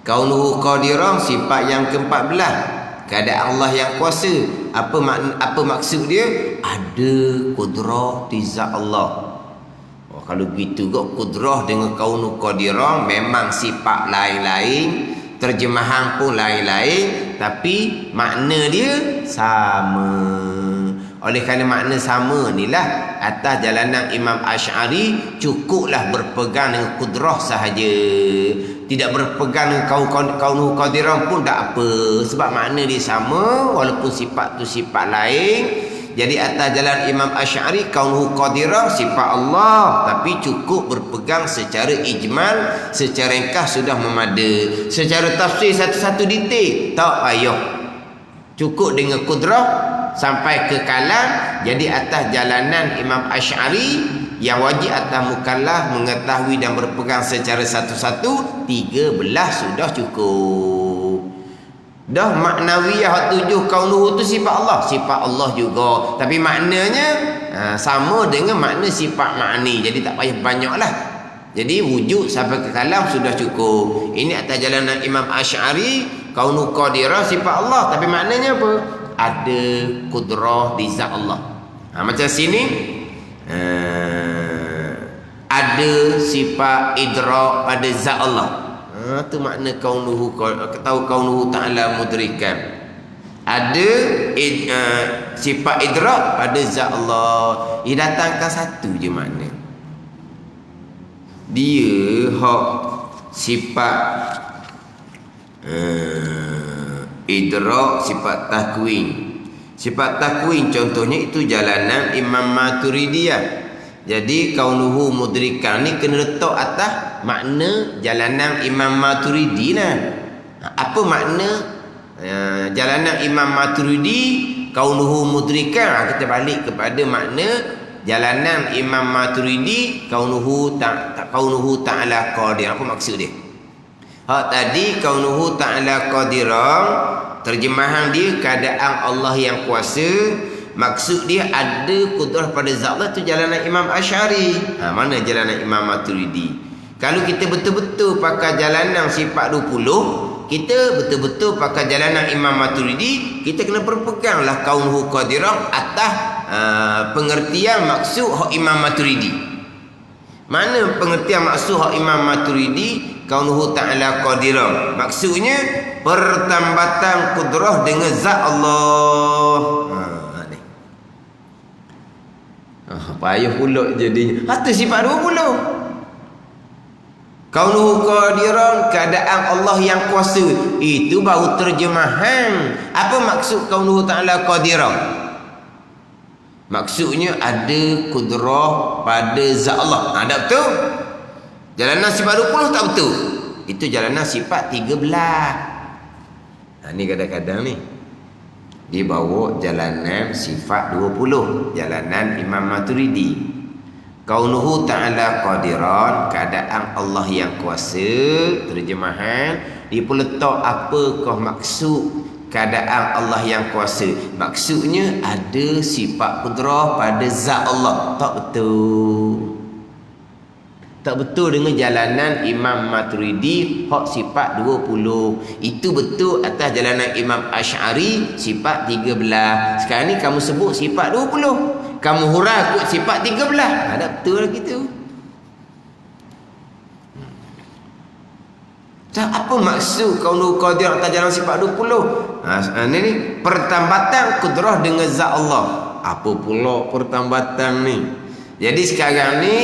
Speaker 1: Kaunuhu qadiran sifat yang ke-14, keadaan Allah yang kuasa. Apa maksud dia? Ada kudrah di zat Allah. Kalau begitu kok, kudrah dengan kaunuhu qadiran memang sifat lain-lain, terjemahan pun lain-lain, tapi makna dia sama. Oleh kerana makna sama inilah, atas jalanan Imam Asy'ari cukuplah berpegang dengan kudrah sahaja. Tidak berpegang dengan kaunuhu qadiran pun tak apa, sebab makna dia sama walaupun sifat tu sifat lain. Jadi atas jalan Imam Asy'ari, kaunuhu qadiran sifat Allah, tapi cukup berpegang secara ijmal, secara ringkas sudah memada. Secara tafsir satu-satu detik tak payah, cukup dengan kudrah sampai ke kalam. Jadi atas jalanan Imam Asy'ari, yang wajib atas mukallaf mengetahui dan berpegang secara satu-satu 13 sudah cukup. Dah maknawiyah 7 kaunuhu tu sifat Allah, sifat Allah juga, tapi maknanya sama dengan makna sifat makni. Jadi tak payah banyaklah. Jadi wujud sampai ke kalam sudah cukup. Ini atas jalanan Imam Asy'ari, kaunuhu qadiran sifat Allah, tapi maknanya apa? Ada kudrah di zat Allah. Macam sini ada sifat idrak pada zat Allah. Itu makna kaunuhu, tahu kaunuhu ta'ala mudrikan. Ada sifat idrak pada zat Allah. Ia datangkan satu je makna. Dia hak sifat idrak, sifat takwin. Sifat takwin contohnya itu jalanan Imam Maturidiyah. Jadi kaunuhu mudrikan ni kena letak atas makna jalanan Imam Maturidi lah. Apa makna jalanan Imam Maturidi kaunuhu mudrikan? Kita balik kepada makna jalanan Imam Maturidi kaunuhu ta'ala qadir. Apa maksud dia? Hak tadi kaunuhu ta'ala qadiran, terjemahan dia keadaan Allah yang kuasa. Maksud dia ada kudrah pada zat Allah tu jalanan Imam Asy'ari. Mana jalanan Imam Maturidi? Kalau kita betul-betul pakai jalanan sifat 20, kita betul-betul pakai jalanan Imam Maturidi, kita kena berpeganglah kaunuhu qadiran atas pengertian maksud hak Imam Maturidi. Mana pengertian maksud hak Imam Maturidi? Kaunuhu ta'ala qadiran. Maksudnya pertambatan kudrah dengan zat Allah. Payah pula jadinya. Hatu sifat 20. Kaunuhu qadiran, keadaan Allah yang kuasa. Itu baru terjemahan. Apa maksud kaunuhu ta'ala qadiran? Maksudnya ada kudrah pada zat Allah. Tak betul? Jalanan sifat 20 tak betul. Itu jalanan sifat 13. Ni kadang-kadang ni dia bawa jalanan sifat 20, jalanan Imam Maturidi. Kaunuhu ta'ala qadiran, keadaan Allah yang kuasa. Terjemahan dia pun letak apakah maksud keadaan Allah yang kuasa. Maksudnya ada sifat kudrah pada zat Allah. Tak betul. Tak betul dengan jalanan Imam Maturidi hak sifat 20. Itu betul atas jalanan Imam Asy'ari sifat 13. Sekarang ni kamu sebut sifat 20, kamu hurah ikut sifat 13. Tak betul lah gitu. Apa maksud kaunuhu qadir atas jalan sifat 20? Ni pertambatan kudrah dengan zat Allah. Apa pula pertambatan ni? Jadi sekarang ni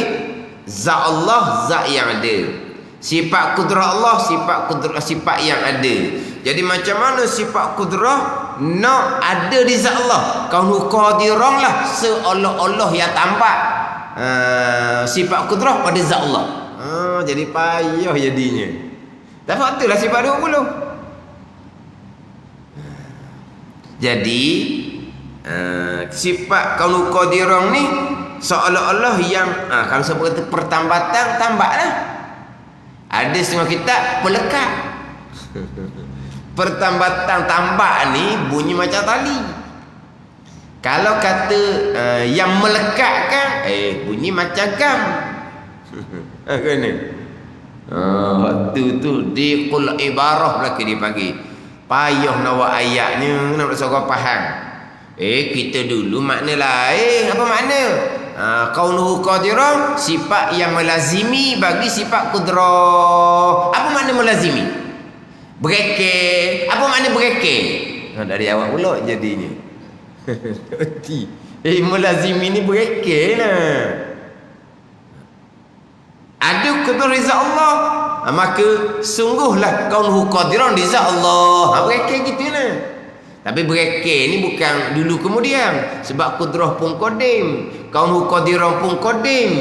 Speaker 1: zat Allah, zat yang ada. Sifat kudrah Allah, sifat yang ada. Jadi macam mana sifat kudrah nak ada di zat Allah? Kaunuhu qadiran lah, seolah-olah yang tampak sifat kudrah pada zat Allah. Jadi payah jadinya. Tak patutlah sifat 20. Jadi sifat kaunuhu qadiran ni seolah-olah yang kalau saya kata pertambatan, tambahlah. Ada setengah kitab pelekat. Pertambatan tambah ni bunyi macam tali. Kalau kata yang melekatkan, bunyi macam gam. Kena. Waktu tu diqul ibarah lagi dipanggil. Payah nak buat ayatnya, nak seorang faham. Kita dulu makna lain. Apa makna? Kaunuhu qadiran, sifat yang melazimi bagi sifat kudrah. Apa makna melazimi? Berekek. Apa makna berekek? Dari awak pula jadinya. Melazimi ni berekek lah. Ada kudrah rizal Allah, maka sungguhlah kaunuhu qadiran di zat Allah. Berekek gitu lah. Tapi berekek ni bukan dulu kemudian, sebab kudrah pun qadim, kaunuhu qadiran pun qadim.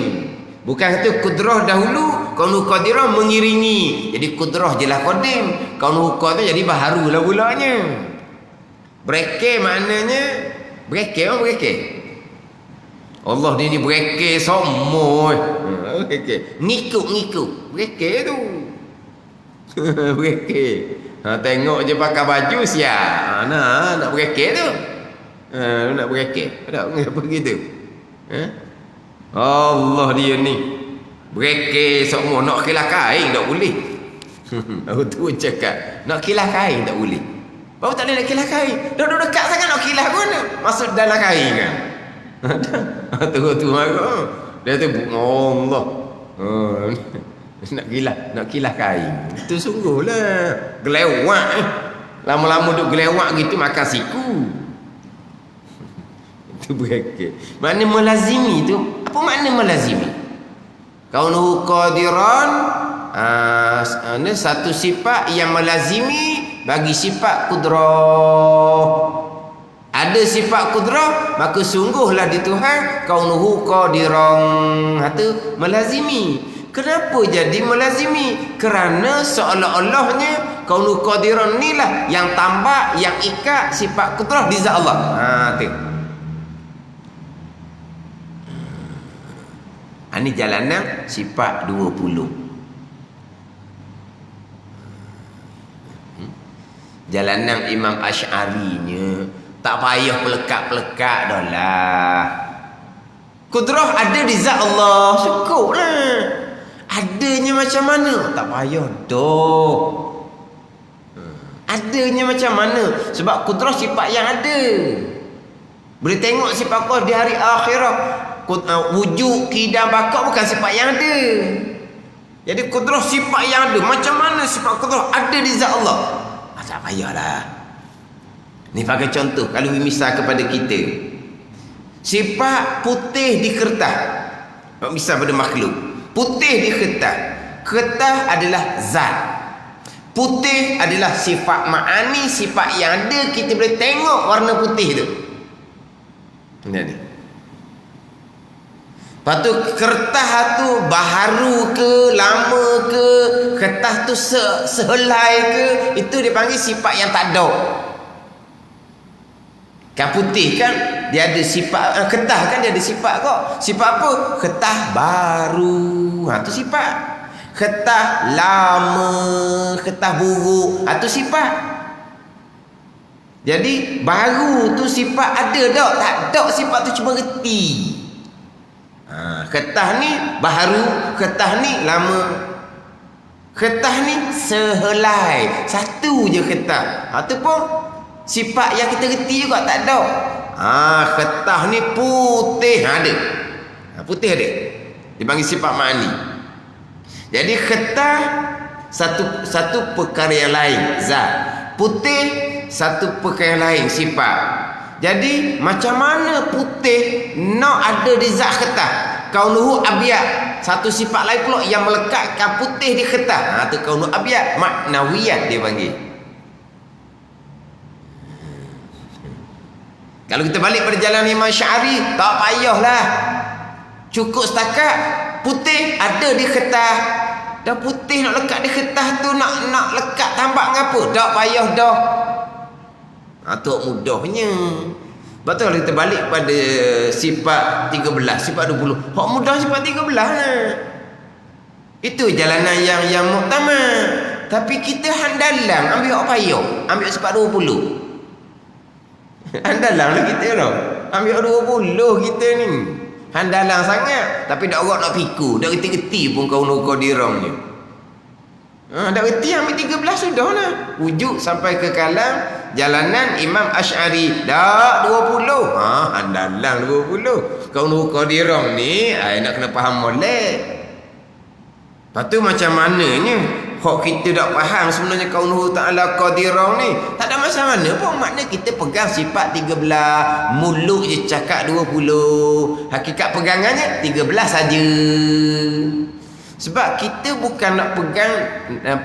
Speaker 1: Bukan kata kudrah dahulu, kaunuhu qadiran mengiringi. Jadi kudrah jelah qadim, kaunuhu qadiran jadi baharulah pulanya. Berekek maknanya berekek. Allah ni berekek semua. Berekek. Ngikut. Berekek tu. Berekek. Tengok je pakai baju siap. Nak berekek tu. Nak berekek. Tak apa gitu. Allah dia ni. Berekek semua. Nak kilah kain tak boleh. Aku tu cakap. Nak kilah kain tak boleh. Baru tak boleh nak kilah kain. Duduk dekat sangat nak kilah pun. Masuk dalam kain kan. Tu marah. Dia tu Allah. Nak kilah kain. Itu sungguhlah gelewak. Lama-lama duk gelewak gitu makan siku. Itu berakal. Makna melazimi tu, apa makna melazimi? Kaunuhu qadiran, ini satu sifat yang melazimi bagi sifat kudrah. Ada sifat kudrah, maka sungguhlah di Tuhan kaunuhu qadiran. Itu melazimi. Kenapa jadi melazimi? Kerana seolah-olahnya kaunuhu qadiran inilah yang tambah, yang ikat sifat kudrah di zat Allah. Tu. Ini jalanan sifat 20. Jalanan Imam Asy'arinya tak payah pelekat-pelekat dah lah. Kudrah ada di zat Allah, cukup lah. Adanya macam mana? Tak payah dah. Adanya macam mana? Sebab kudrah sifat yang ada. Boleh tengok sifat kudrah di hari akhirat. Wujud, kidam, bakat bukan sifat yang ada. Jadi kudrah sifat yang ada. Macam mana sifat kudrah ada di zat Allah? Tak payahlah. Ni pakai contoh. Kalau misal kepada kita, sifat putih di kertas, misal pada makhluk, putih di kertas. Kertas adalah zat. Putih adalah sifat ma'ani, sifat yang ada. Kita boleh tengok warna putih tu. Jadi lepas tu kertas tu baharu ke, lama ke, kertas tu sehelai ke, itu dipanggil sifat yang tak ada. Kan putih kan dia ada sifat, kertas kan dia ada sifat kok. Sifat apa? Kertas baru. Tu sifat. Kertas lama, kertas buruk, tu sifat. Jadi baru tu sifat ada tak? Tak ada, sifat tu cuma reti. Kertas ni baharu, kertas ni lama, kertas ni sehelai, satu je kertas. Tu pun sifat yang kita reti juga tak ada. Kertas ni putih ada. Putih ada. Dipanggil sifat ma'ani. Jadi kertas satu perkara yang lain, zat. Putih satu perkara yang lain, sifat. Jadi macam mana putih nak ada di zat kertas? Kaunuhu abyad, satu sifat lain pula yang melekatkan putih di kertas. Tu kaunuhu abyad, maknawiyat dia panggil. Kalau kita balik pada jalan Imam Asy'ari, tak payahlah. Cukup setakat putih ada di kertas. Dah putih nak lekat di kertas tu, nak lekat tambah ngapa? Tak payah dah. Tu mudahnya. Betul kalau kita balik pada sifat 13, sifat 20. Hak mudah sifat 13 lah. Itu jalanan yang muktamad. Tapi kita handalang ambil hak payah, ambil sifat 20. Handalang lah kita tau. Ambil 20 kita ni. Handalang sangat. Tapi dak orang nak pikul, dak reti-reti pun kau nak qadirang ni. Dak reti ambil 13 sudah lah. Wujud sampai ke kalam jalanan Imam Asy'ari dak 20. Handalang 20. Kau nak qadirang ni nak kena faham molek. Lepas tu macam mananya hak kita tak faham sebenarnya kaunuhu ta'ala qadirang ni, tak ada masalah mana pun. Makna kita pegang sifat 13, mulut je cakap 20, hakikat pegangannya 13 saja. Sebab kita bukan nak pegang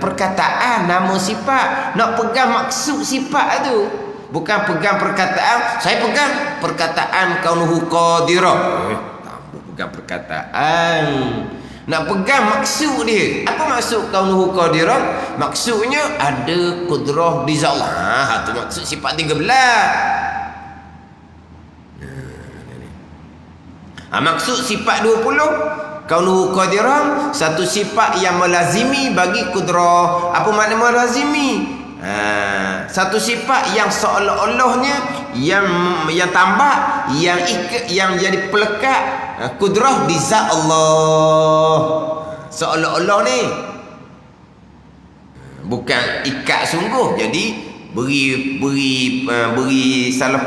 Speaker 1: perkataan nama sifat, nak pegang maksud sifat tu. Bukan pegang perkataan, saya pegang perkataan kaunuhu qadirah. Tak pegang perkataan. Nak pegang maksud dia. Apa maksud kaunuhu qadirah? Maksudnya ada kudrah di zat Allah. Tu maksud sifat 13. Maksud sifat 20, kaunuhu qadirah, satu sifat yang melazimi bagi kudrah. Apa makna melazimi? Satu sifat yang seolah-olahnya yang tambah, yang jadi pelekat kudrah di zat Allah. Seolah-olah ni bukan ikat sungguh. Jadi beri salah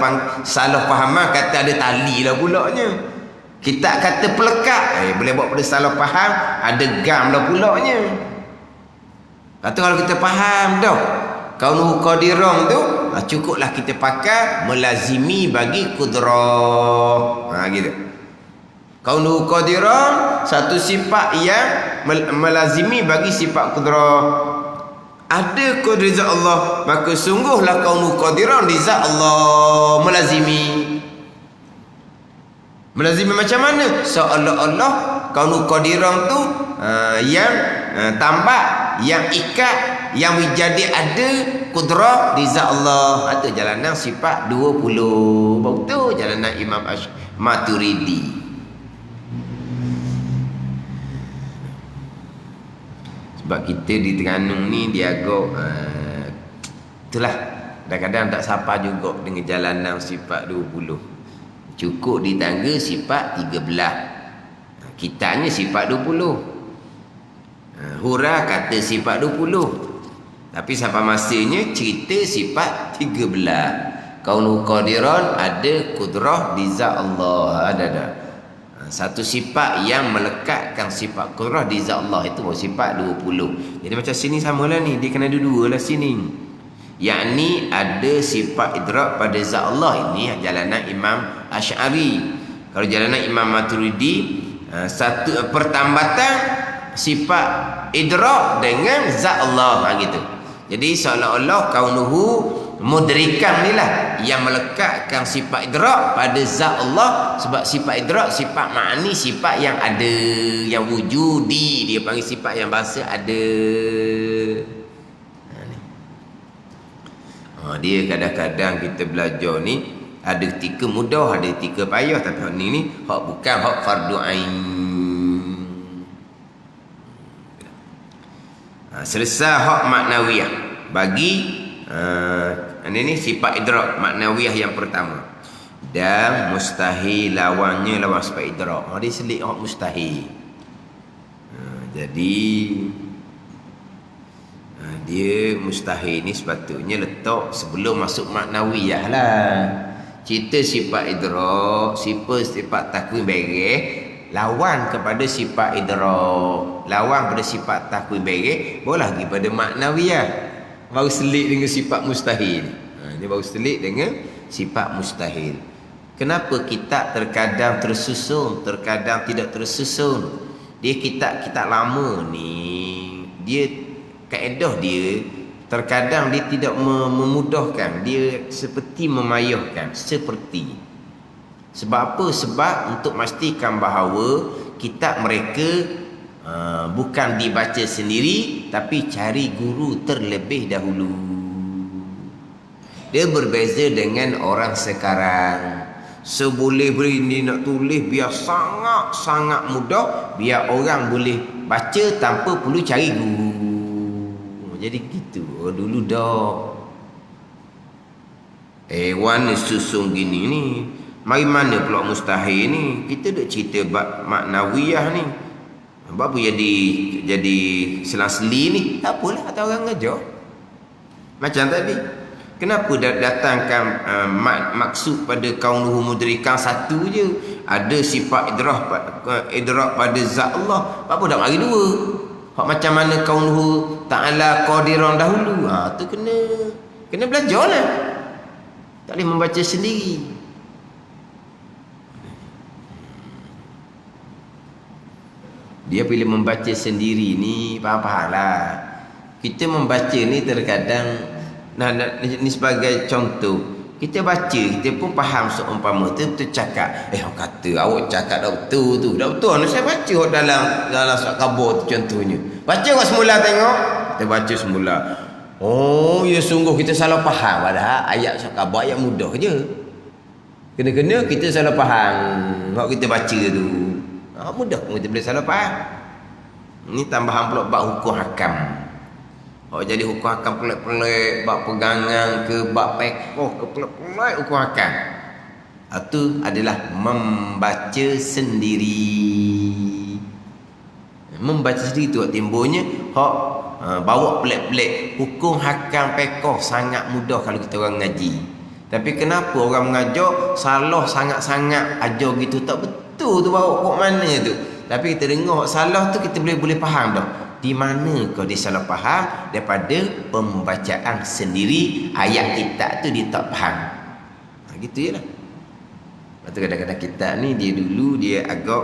Speaker 1: fahaman, kata ada tali lah pulaknya. Kita kata pelekat, boleh buat pada salah faham, ada gam lah pulaknya. Kata kalau kita faham dah, Kaunuhu qadiran tu cukuplah kita pakai melazimi bagi qudrah. Gitu. Kaunuhu qadiran satu sifat yang melazimi bagi sifat qudrah. Ada qadar zat Allah, maka sungguhlah kaunuhu qadiran di zat Allah melazimi. Melazimi macam mana? Seolah-olah kaunuhu qadiran tu yang tambah, yang ikat, yang jadi ada kudrah di zat Allah. Ada jalanan sifat 20. Betul jalanan Imam Maturidi. Sebab kita di Terengganu ni dia agak itulah, kadang-kadang tak sapa juga dengan jalanan sifat 20. Cukup di tangga sifat 13. Kitanya sifat 20. Hura kata sifat 20. Tapi sampai masanya cerita sifat 13. Kaunuhu qadiran ada kudrah di zat Allah. Ada. Satu sifat yang melekatkan sifat kudrah di zat Allah itu sifat 20. Jadi macam sini samalah ni, dia kena ada dua lah sini. Yakni ada sifat idrak pada zat Allah. Ini jalanan Imam Asy'ari. Kalau jalanan Imam Maturidi, satu pertambatan sifat idrak dengan zat Allah gitu. Jadi seolah-olah kaunuhu mudrikan ni lah yang melekatkan sifat idrak pada zat Allah. Sebab sifat idrak sifat ma'ani, sifat yang ada, yang wujudi. Dia panggil sifat yang bahasa ada. Dia kadang-kadang kita belajar ni ada ketika mudah, ada ketika payah. Tapi hak ni hak bukan hak fardu ain. Selesai hak maknawiyah bagi ini sifat idrak maknawiyah yang pertama. Dan mustahil lawannya lawan sifat idrak. Dia selit hak mustahil. Jadi dia mustahil ni sepatutnya letak sebelum masuk maknawiyah lah. Cerita sifat idrak, sifat takwim bereh lawan kepada sifat idrak, lawan pada sifat takwim bereh, boleh lagi pada maknawiyah. Baru selit dengan sifat mustahil. Dia baru selit dengan sifat mustahil. Kenapa kitab terkadang tersusun, terkadang tidak tersusun? Dia kitab lama ni, dia kaedah dia terkadang dia tidak memudahkan, dia seperti memayahkan, seperti. Sebab apa? Sebab untuk memastikan bahawa kitab mereka bukan dibaca sendiri, tapi cari guru terlebih dahulu. Dia berbeza dengan orang sekarang. Seboleh-boleh dia nak tulis biar sangat-sangat mudah, biar orang boleh baca tanpa perlu cari guru. Jadi gitu. Dulu dah Wan susung gini ni. Mari mana pula mustahil ni? Kita duk cerita bab maknawiyah ni. Bab apa jadi selang-seli ni? Tak apalah kata orang ngajar. Macam tadi. Kenapa datangkan maksud pada kaunuhu mudrikan satu je? Ada sifat idrak pada zat Allah. Apa dak mari dua? Hak macam mana kaunuhu ta'ala qadiran dahulu. Tu kena belajarlah. Tak boleh membaca sendiri. Dia bila membaca sendiri ni faham-faham lah. Kita membaca ni terkadang ni sebagai contoh. Kita baca, kita pun faham seumpama tu cakap. Awak kata awak cakap dah betul tu. Dah betul. Saya baca dalam surat khabar tu contohnya. Baca awak semula tengok. Kita baca semula. Oh, ya sungguh kita salah faham. Padahal ayat surat khabar ayat mudah je. Kena-kena kita salah faham. Kalau kita baca tu. Mudah pun kita boleh salah faham. Ini tambahan pula bab hukum hakam. Jadi hukum hakam pelik-pelik, bab pegangan ke bab pekoh ke pelik-pelik hukum hakam. Itu adalah membaca sendiri. Membaca sendiri tu timbulnya bawa pelik-pelik. Hukum hakam pekoh sangat mudah kalau kita orang ngaji. Tapi kenapa orang mengajar salah sangat-sangat ajar gitu tak betul tu bawa kok mana tu. Tapi kita dengar salah tu kita boleh faham dah. Di mana kau dia salah faham? Daripada pembacaan sendiri ayat kitab tu dia tak faham. Gitu je lah. Lepas tu kadang-kadang kitab ni dia dulu dia agak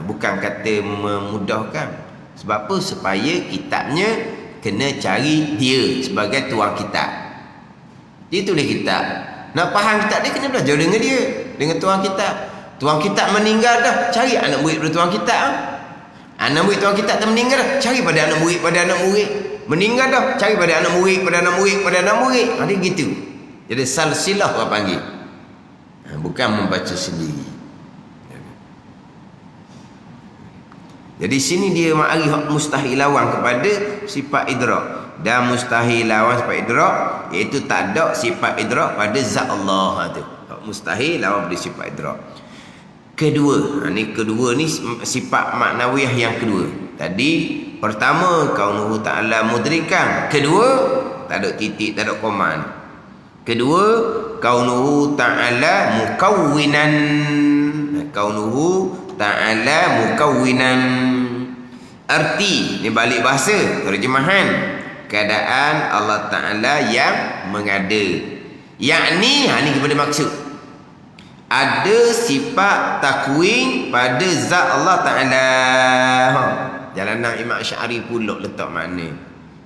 Speaker 1: bukan kata memudahkan. Sebab apa? Supaya kitabnya kena cari dia sebagai tuan kitab. Dia tulis kitab. Nak faham kitab dia kena belajar dengan dia, dengan tuan kitab. Tuan kitab meninggal dah, cari anak murid pada tuan kitab. Anak murid tuan kitab dah meninggal dah, cari pada anak murid, pada anak murid. Meninggal dah, cari pada anak murid, pada anak murid, pada anak murid. Dia gitu. Jadi salsilah orang panggil. Bukan membaca sendiri. Jadi sini dia mari mustahil lawan kepada sifat idrak. Dan mustahil lawan sifat idrak iaitu tak ada sifat idrak pada zat Allah tu. Mustahil lawan pada sifat idrak. Kedua, kedua ni sifat maknawiyah yang kedua. Tadi pertama kaunuhu ta'ala mudrikan. Kedua tak ada titik, tak ada koma ni. Kedua kaunuhu ta'ala mukawwinan. Kaunuhu ta'ala mukawwinan. Arti ni balik bahasa terjemahan, keadaan Allah Ta'ala yang mengada. Yakni ni kepada maksud ada sifat takwin pada zat Allah Ta'ala. Jalanan Imam Asy'ari pula letak makna.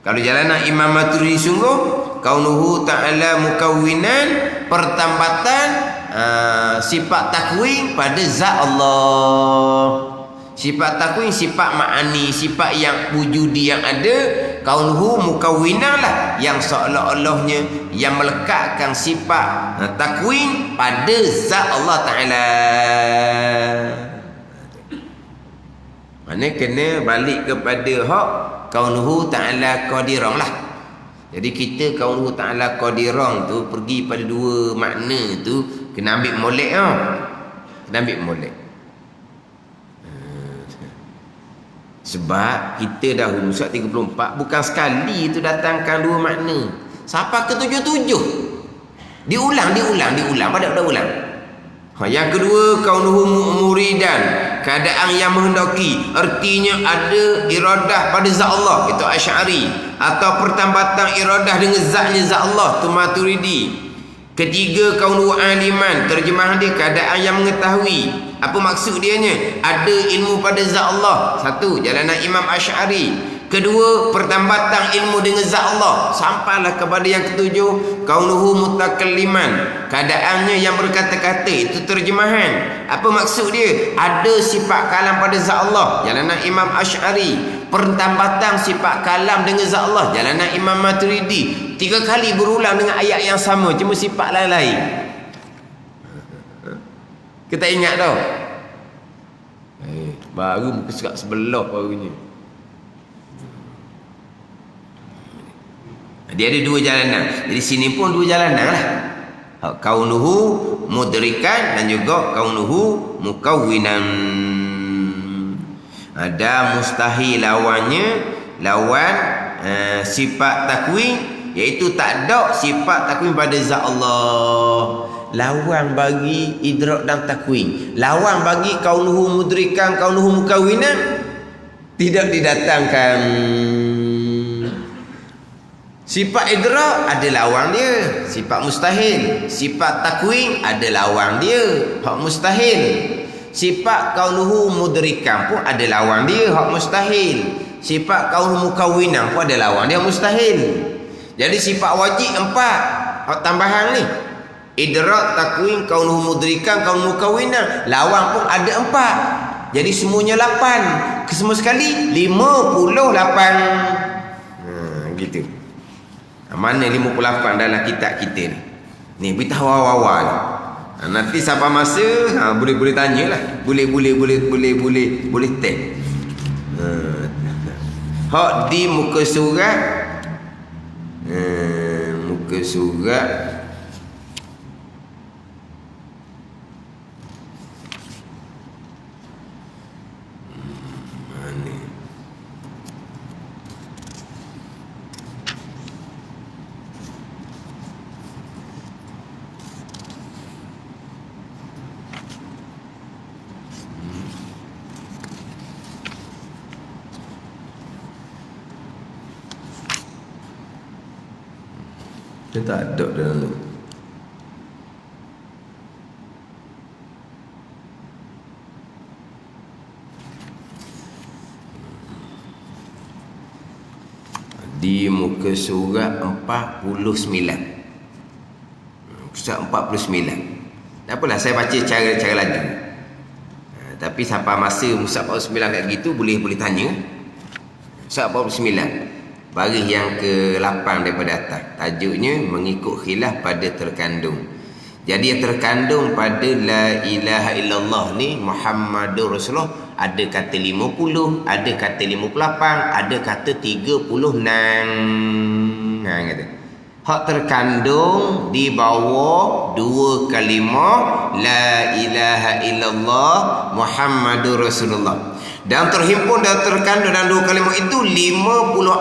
Speaker 1: Kalau jalanan Imam Maturidi sungguh kaunuhu ta'ala mukawwinan, pertambatan sifat takwin pada zat Allah. Sifat takwin sifat ma'ani, sifat yang wujudi yang ada. Kaunuhu mukawwinan lah yang seolah-olahnya yang melekatkan sifat takwin pada zat Allah Ta'ala. Mana kena balik kepada hak kaunuhu ta'ala qadirang lah. Jadi kita kaunuhu ta'ala qadirang tu pergi pada dua makna tu kena ambil molek tau. Kena ambil molek. Sebab kita dahulu surat 34 bukan sekali tu datangkan dua makna. Sampai ke 77. Diulang pada ulang. Yang kedua kaunuhu muridan, keadaan yang menghendaki, artinya ada iradah pada zat Allah, itu Asy'ari, atau pertambatan iradah dengan zatnya zat Allah, tu Maturidi. Ketiga kaunuhu aliman, terjemahan dia keadaan yang mengetahui. Apa maksud dianya? Ada ilmu pada zat Allah. Satu, jalanan Imam Asy'ari. Kedua, pertambatan ilmu dengan zat Allah. Sampailah kepada yang ketujuh, kaunuhu mutakalliman, keadaannya yang berkata-kata. Itu terjemahan. Apa maksud dia? Ada sifat kalam pada zat Allah, jalanan Imam Asy'ari. Pertambatan sifat kalam dengan zat Allah, jalanan Imam Maturidi. 3 kali berulang dengan ayat yang sama, cuma sifat lain-lain. Kita ingat tau. Baru muka surat sebelah barunya. Dia ada dua jalanan. Jadi sini pun dua jalanan lah. Kaunuhu mudrikan dan juga kaunuhu mukawwinan. Ada mustahil lawannya, lawan sifat takwin, iaitu tak ada sifat takwin pada zat Allah. Lawan bagi idrak dan takwin, lawan bagi kaunuhu mudrikan, kaunuhu mukawwinan, tidak didatangkan. Sifat idrak ada lawan dia, sifat mustahil. Sifat takwin ada lawan dia, hak mustahil. Sifat kaunuhu mudrikan pun ada lawan dia, hak mustahil. Sifat kaunuhu mukawwinan pun ada lawan dia, mustahil. Jadi sifat wajib 4, hak tambahan ni. Idrak, takwin, kaunuhu mudrikan, kaunuhu mukawwinan, lawan pun ada 4. Jadi semuanya 8. Kesemua sekali 58. Gitu. Mana 58 dalam kitab kita ni? Ni beritahu awal-awal ni. Nanti siapa masa boleh tanyalah. Boleh tag. Hak di muka surat Dia tak ada dalam tu. Di muka surat 49. Surat 49. Tak apalah, saya baca cara laju. Tapi sampai masa surat 49 kat gitu boleh tanya. Surat 49 baris yang ke-8 daripada atas. Tajuknya mengikut khilaf pada terkandung. Jadi yang terkandung pada la ilaha illallah ni Muhammadur Rasulullah, ada kata 50, ada kata 58, ada kata 36. Kata. Hak terkandung di bawah dua kalimah la ilaha illallah Muhammadur Rasulullah. Dan terhimpun dan terkandung dalam dua kalimah itu 50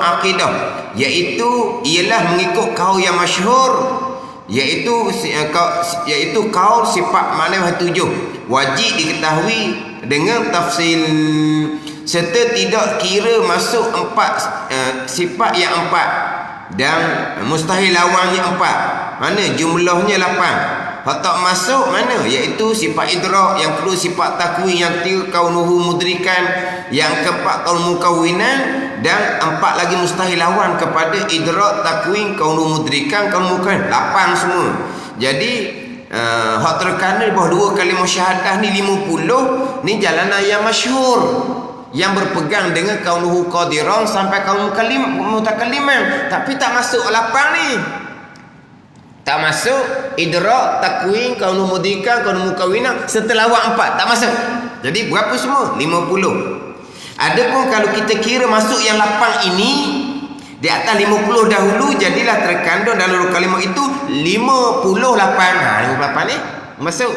Speaker 1: akidah, iaitu ialah mengikut kaul yang masyhur, iaitu kaul sifat makna 7 wajib diketahui dengan tafsil, serta tidak kira masuk 4 sifat yang 4 dan mustahil lawannya 4. Mana jumlahnya 8. Hak tak masuk mana? Iaitu sifat idrak, yang kedua sifat takwin, yang ketiga kaunuhu mudrikan, yang keempat kaunu mukawinan, dan 4 lagi mustahil lawan kepada idrak, takwin, kaunuhu mudrikan, kaunu mukawinan. 8 semua. Jadi hak terkandung di bawah dua kalimah syahadah ni 50 ni jalanan yang masyhur, yang berpegang dengan kaunuhu qadiran sampai kaunu mutakalliman, tapi tak masuk 8 ni. Tak masuk idrak, takwin, kaunu mudrikan, kaunu mukawinan serta lawak 4 tak masuk. Jadi berapa semua? 50. Adapun kalau kita kira masuk yang 8 ini di atas 50 dahulu, jadilah terkandung dalam kalimah itu 58. 58 ni masuk.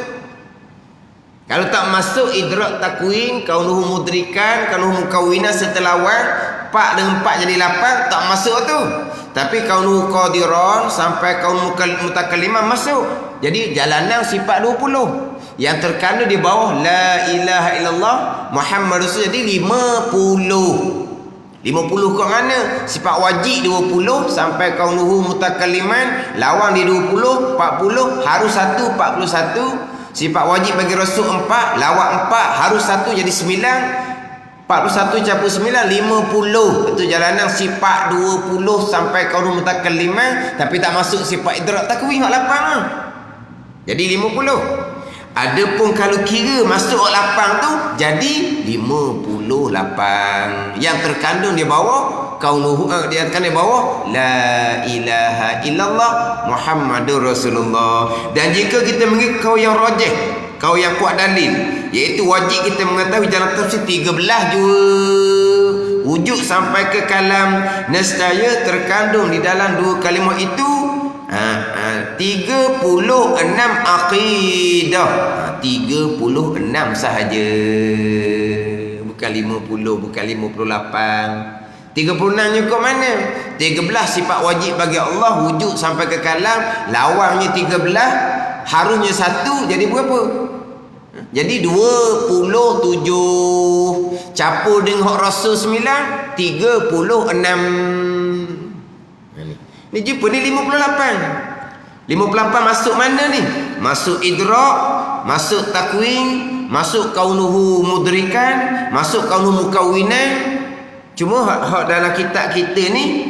Speaker 1: Kalau tak masuk idrak, takwin, kaunuhu mudrikan, kaunuhu mukawinan serta lawak 4 dengan 4 jadi 8 tak masuk tu. Tapi kaunuhu qadiran sampai kaunu mutakalliman masuk. Jadi jalanan sifat 20 yang terkandung di bawah la ilaha illallah Muhammad Rasul, jadi 50. 50 kat mana? Sifat wajib 20 sampai kaunuhu mutakalliman, lawan di 20, 40 harus 1, 41. Sifat wajib bagi Rasul 4, lawak 4 harus 1 jadi 9. 41 campur 9 50. Itu jalanan sifat 20 sampai kaunuhu mutakalliman, tapi tak masuk sifat idrak, takwin hak 8 lah. Jadi 50. Adapun kalau kira masuk 8 tu jadi 58. Yang terkandung di bawah kaunuhu dia terkandung di bawah la ilaha illallah Muhammadur Rasulullah. Dan jika kita mengikut kaul yang rajih, kaul yang kuat dalil, iaitu wajib kita mengetahui dalam tafsir 13 jua wujud sampai ke kalam, nescaya terkandung di dalam dua kalimah itu 36 akidah. 36 sahaja, bukan 50, bukan 58. 36 nya kat mana? 13 sifat wajib bagi Allah wujud sampai ke kalam, lawannya 13, harusnya 1, jadi berapa? Jadi 27 campur dengan hak Rasul 9, 36. Ni jumpa ni 58. 58 masuk mana ni? Masuk idrak, masuk takwin, masuk kaunuhu mudrikan, masuk kaunuhu mukawinan. Cuma hak dalam kitab kita ni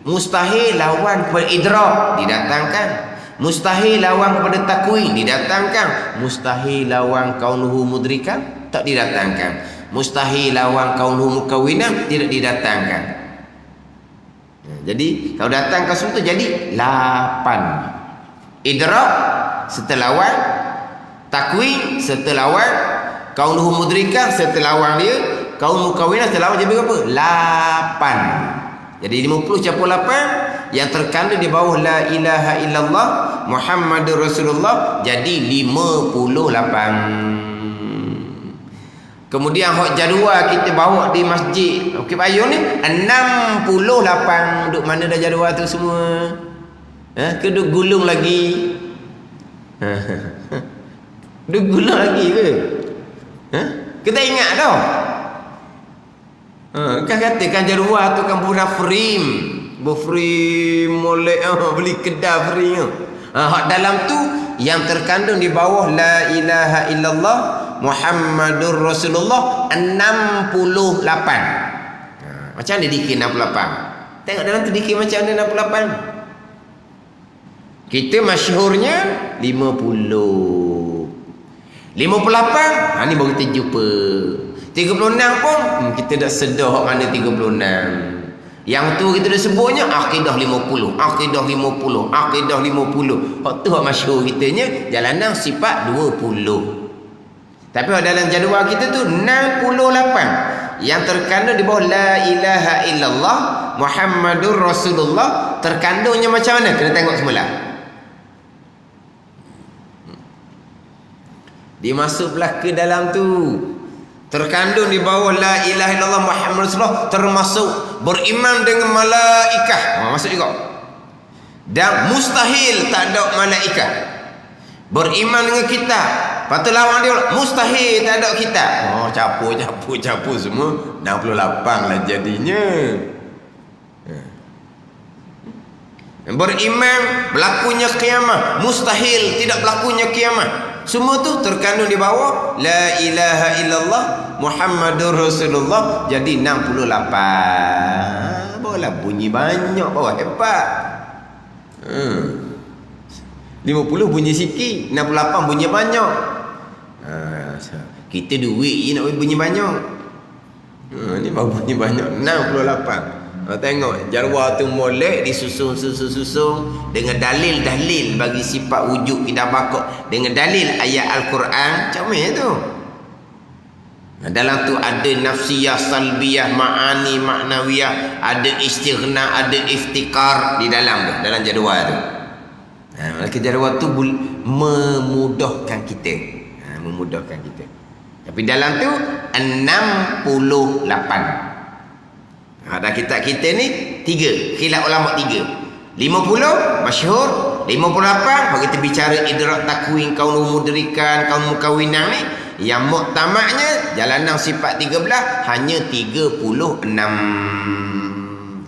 Speaker 1: mustahil lawan kepada idrak, didatangkan. Mustahil lawan kepada takwin, didatangkan. Mustahil lawan kaunuhu mudrikan, tak didatangkan. Mustahil lawan kaunuhu mukawinan, tidak didatangkan. Jadi kalau datangkan semua tu jadi 8. Idrak serta lawan, takwin serta lawan, kaunuhu mudrikan serta lawan dia, kaunu mukawinan serta lawan, jadi berapa? 8. Jadi 50 campur 8 yang terkandung di bawah la ilaha illallah Muhammadur Rasulullah jadi 58. Kemudian hak jadual kita bawa di masjid Bukit Bayung ni 68. Duk mana dah jadual tu semua? Ke duk gulung lagi? Duk gulung lagi ke? Kita ingat tau. Kan katakan jadual tu kan pura frame free molek beli kedai free. Hak dalam tu yang terkandung di bawah la ilaha illallah Muhammadur Rasulullah 68. Macam mana dikir 68? Tengok dalam tu dikir macam mana 68. Kita masyhurnya 50. 58 ni baru kita jumpa. 36 pun kita dah sedar hak mana 36. Yang tu kita dah sebutnya akidah 50, akidah 50, akidah 50. Hak tu hak masyhur kitanya jalanan sifat 20. Tapi dalam jadual kita tu 68 yang terkandung di bawah la ilaha illallah Muhammadur Rasulullah. Terkandungnya macam mana? Kena tengok semula. Dimasuklah ke dalam tu. Terkandung di bawah la ilaha illallah Muhammadur Rasulullah, termasuk beriman dengan malaikah. Masuk juga. Dan mustahil tak ada malaikat. Beriman dengan kitab. Lepas tu lawan dia, mustahil tak ada kitab. Campur semua 68 lah jadinya. Beriman berlakunya kiamat, mustahil tidak berlakunya kiamat. Semua tu terkandung di bawah la ilaha illallah Muhammadur Rasulullah. Jadi 68. Bawalah bunyi banyak, bawa hebat. 50 bunyi sikit, 68 bunyi banyak. Kita duit je nak bunyi banyak. Ni baru bunyi banyak 68. Tengok jarwah tu molek disusun dengan dalil bagi sifat wujud kita bakok, dengan dalil ayat Al-Quran. Macam mana tu? Dalam tu ada nafsiyah, salbiyah, ma'ani, maknawiyah, ada istighna, ada iftikar di dalam tu, dalam jadual tu. Maka jadual tu memudahkan kita. Memudahkan kita. Tapi dalam tu 68. Ada kitab kita ni 3, khilaf ulama 3. 50 masyhur, 58 kalau kita bicara idrak takwin kaunul mudrikan, kaunul mukawinan ni, yang muktamaknya jalanan sifat 13 hanya 36.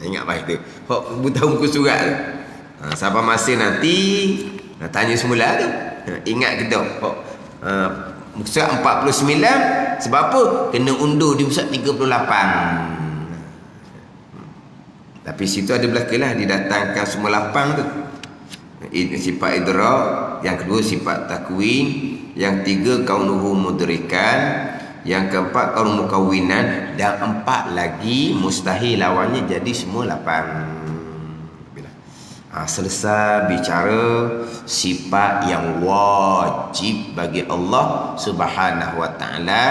Speaker 1: Ingat baik tu. Hok buta muka surat tu. Sampai masa nanti tanya semula tu. Ingat ke tak? Surat 49 sebab apa? Kena undur di pusat 38. Tapi situ ada belakalah didatangkan semua lapang tu. Sifat idrak, yang kedua sifat takwin, yang tiga kaunuhu mudrikan, yang keempat kaunu mukawinan, dan 4 lagi mustahil lawannya, jadi semua 8. Selesai bicara sifat yang wajib bagi Allah Subhanahu wa taala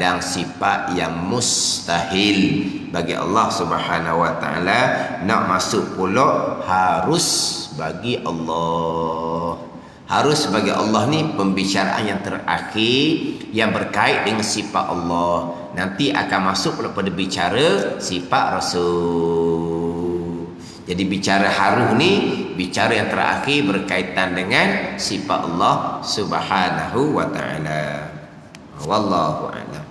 Speaker 1: dan sifat yang mustahil bagi Allah Subhanahu wa taala. Nak masuk pula harus bagi Allah. Harus bagi Allah ni pembicaraan yang terakhir yang berkait dengan sifat Allah. Nanti akan masuk pada bicara sifat Rasul. Jadi bicara haruh ni bicara yang terakhir berkaitan dengan sifat Allah Subhanahu wa taala. Wallahu a'lam.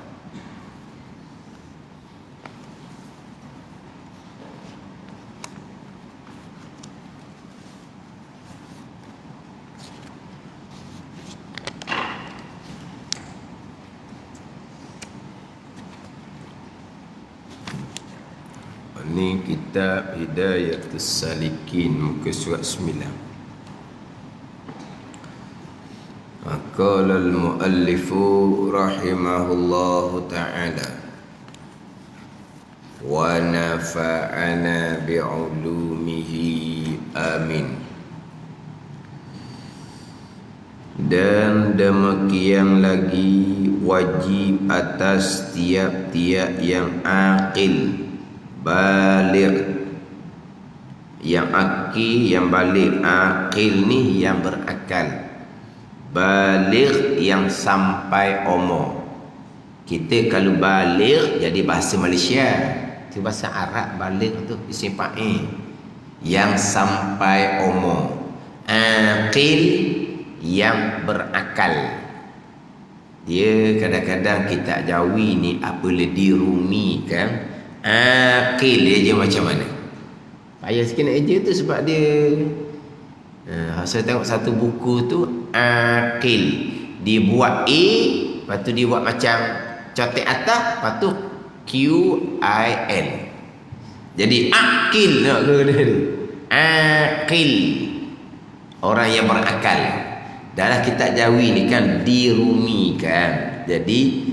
Speaker 1: Ini kitab Hidayatus Salikin, muka surat 9. Qala al-muallifu rahimahullahu ta'ala wa nafa'ana bi'ulumihi amin. Dan demikian lagi wajib atas tiap-tiap yang aqil, baligh, yang akil, yang balik. Akil ni yang berakal, baligh yang sampai umur. Kita kalau baligh jadi bahasa Malaysia, itu bahasa Arab. Baligh tu isim fa'il, yang sampai umur. Akil yang berakal. Dia kadang-kadang kita Jawi ni apabila dirumikan akil dia macam mana? Payah sikit nak eja tu sebab dia saya tengok satu buku tu Aqil. Dia buat A, lepas tu dia buat macam cotek atas, lepas tu QIL. Jadi Aqil nak ke dia ni. Aqil. Orang yang berakal. Dalam kitab Jawi ni kan dirumikan. Jadi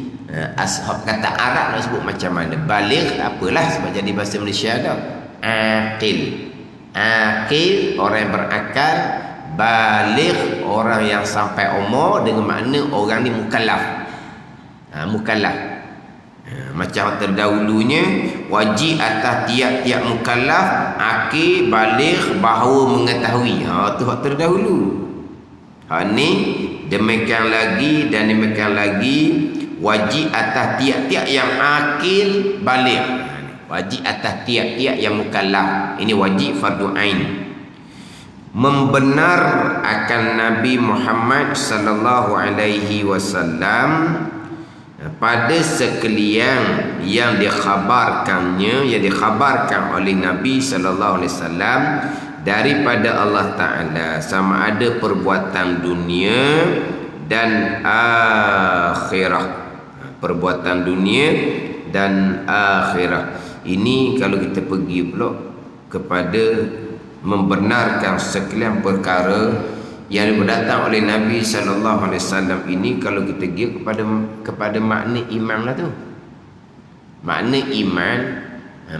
Speaker 1: ashab kata Arab nak sebut macam mana. Baligh tak apalah sebab jadi bahasa Malaysia dah. Aqil. Aqil orang yang berakal. Baligh orang yang sampai umur, dengan makna orang ni mukallaf. Mukallaf. Macam terdahulunya wajib atas tiap-tiap mukallaf akil baligh bahawa mengetahui. Tu hak terdahulu. Ni demikian lagi dan demikian lagi wajib atas tiap-tiap yang akil baligh. Wajib atas tiap-tiap yang mukallaf. Ini wajib fardu ain. Membenar akan Nabi Muhammad sallallahu alaihi wasallam pada sekalian yang dikhabarkannya, yang dikhabarkan oleh Nabi sallallahu alaihi wasallam daripada Allah Taala, sama ada perbuatan dunia dan akhirah. Perbuatan dunia dan akhirah. Ini kalau kita pergi pula kepada membenarkan sekalian perkara yang datang oleh Nabi sallallahu alaihi wasallam ini, kalau kita pergi kepada makna iman lah tu. Makna iman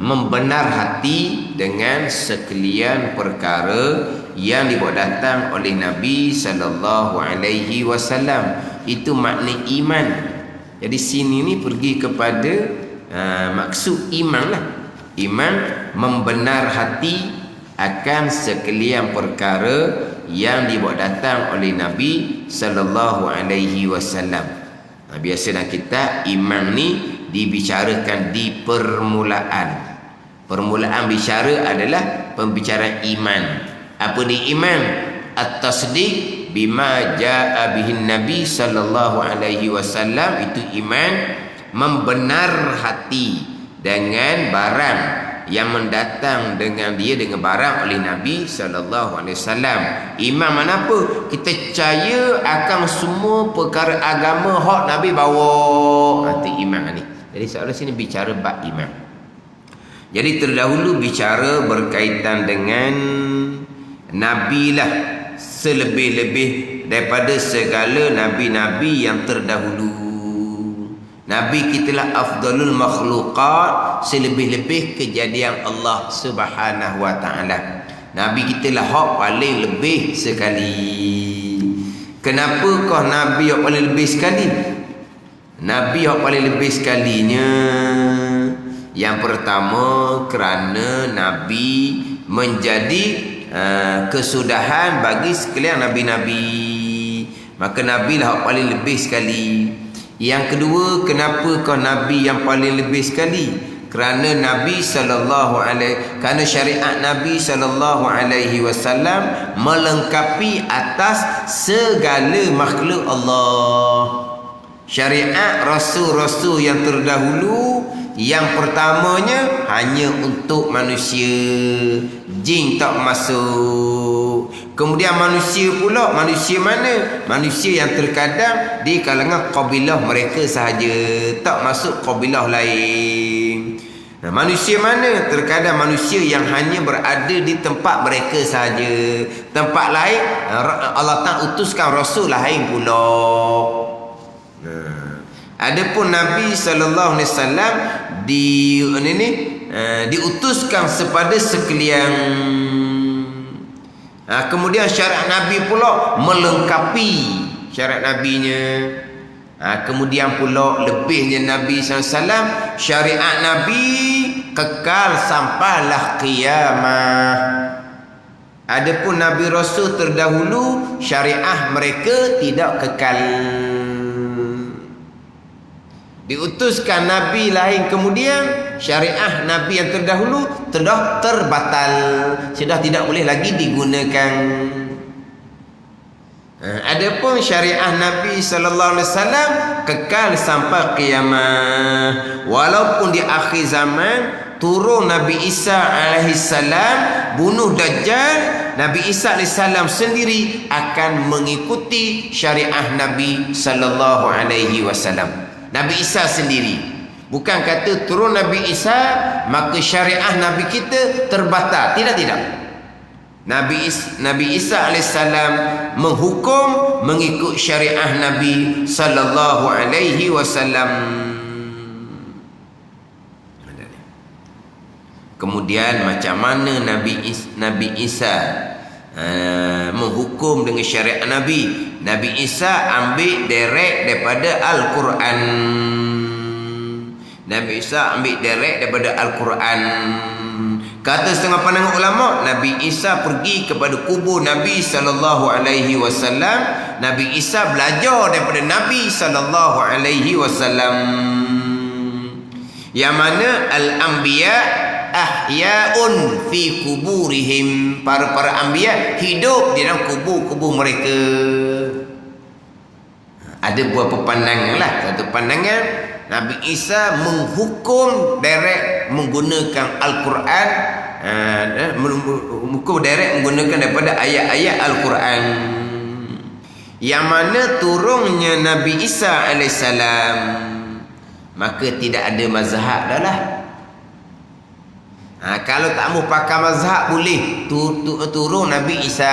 Speaker 1: membenar hati dengan sekalian perkara yang dibawa datang oleh Nabi sallallahu alaihi wasallam. Itu makna iman. Jadi sini ni pergi kepada maksud iman lah. Iman membenar hati akan sekalian perkara yang dibawa datang oleh Nabi sallallahu alaihi wasallam. Biasa dalam kitab iman ni dibicarakan di permulaan. Permulaan bicara adalah pembicaraan iman. Apa di iman? At-tasdiq bima jaa bihin Nabi sallallahu alaihi wasallam. Itu iman, membenar hati dengan barang yang mendatang dengan dia, dengan barang oleh Nabi sallallahu alaihi wasallam. Iman mana apa? Kita percaya akan semua perkara agama hak Nabi bawa. Itu iman ni. Jadi soalan sini bicara bab iman. Jadi terdahulu bicara berkaitan dengan Nabi lah, selebih-lebih daripada segala nabi-nabi yang terdahulu. Nabi kita lah afdalul makhluqat, selebih-lebih kejadian Allah Subhanahu wa taala. Nabi kita lah hak paling lebih sekali. Kenapakah Nabi yang paling lebih sekali? Nabi yang paling lebih sekalinya, yang pertama kerana Nabi menjadi kesudahan bagi sekalian nabi-nabi. Maka Nabi lah yang paling lebih sekali. Yang kedua, kenapakah Nabi yang paling lebih sekali? Kerana Nabi sallallahu alaihi, kerana syariat Nabi sallallahu alaihi wasallam melengkapi atas segala makhluk Allah. Syariat rasul-rasul yang terdahulu, yang pertamanya hanya untuk manusia, jin tak masuk. Kemudian manusia pula, manusia mana? Manusia yang terkadang di kalangan kabilah mereka sahaja, tak masuk kabilah lain. Manusia mana? Terkadang manusia yang hanya berada di tempat mereka sahaja. Tempat lain Allah Ta'ala utuskan rasul lain pula. Adapun Nabi sallallahu alaihi wasallam diutuskan kepada sekalian. Kemudian syariat Nabi pula melengkapi syariat Nabinya. Kemudian pula lebihnya Nabi SAW, syariat Nabi kekal sampailah kiamat. Adapun Nabi Rasul terdahulu, syariah mereka tidak kekal. Diutuskan Nabi lain, kemudian syariah Nabi yang terdahulu sudah terbatal, sudah tidak boleh lagi digunakan. Adapun syariah Nabi sallallahu alaihi wasallam kekal sampai kiamat. Walaupun di akhir zaman turun Nabi Isa alaihi salam bunuh Dajjal, Nabi Isa AS sendiri akan mengikuti syariah Nabi SAW. Nabi Isa sendiri, bukan kata turun Nabi Isa maka syariah Nabi kita terbatal. Tidak. Nabi Isa AS menghukum mengikut syariah Nabi SAW. Kemudian macam mana Nabi Isa menghukum dengan syariat Nabi? Nabi Isa ambil direct daripada Al-Quran. Nabi Isa ambil direct daripada Al-Quran. Kata setengah pandangan ulama, Nabi Isa pergi kepada kubur Nabi SAW. Nabi Isa belajar daripada Nabi SAW. Yang mana al-anbiya ahya'un fi kuburihim, para anbiya hidup di dalam kubur-kubur mereka. Ada beberapa pandangan lah. Satu pandangan, Nabi Isa menghukum direct menggunakan Al-Quran, menghukum direct menggunakan daripada ayat-ayat Al-Quran, yang mana turunnya Nabi Isa AS, maka tidak ada mazhab dah lah. Kalau tak mau pakai mazhab boleh turun Nabi Isa.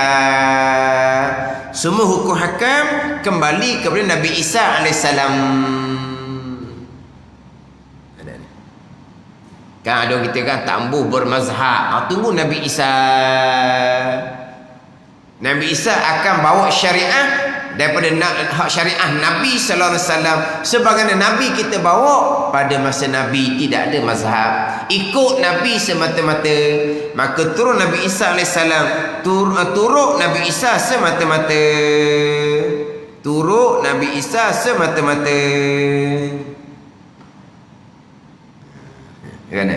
Speaker 1: Semua hukum hakam kembali kepada Nabi Isa AS. Kan ada kita kan tak mau bermazhab. Tunggu Nabi Isa. Nabi Isa akan bawa syariah daripada syariah Nabi sallallahu alaihi wasallam, sebagaimana Nabi kita bawa pada masa Nabi tidak ada mazhab, ikut Nabi semata-mata. Maka turun Nabi Isa alaihissalam, turun Nabi Isa semata-mata, turun Nabi Isa semata-mata. Kan?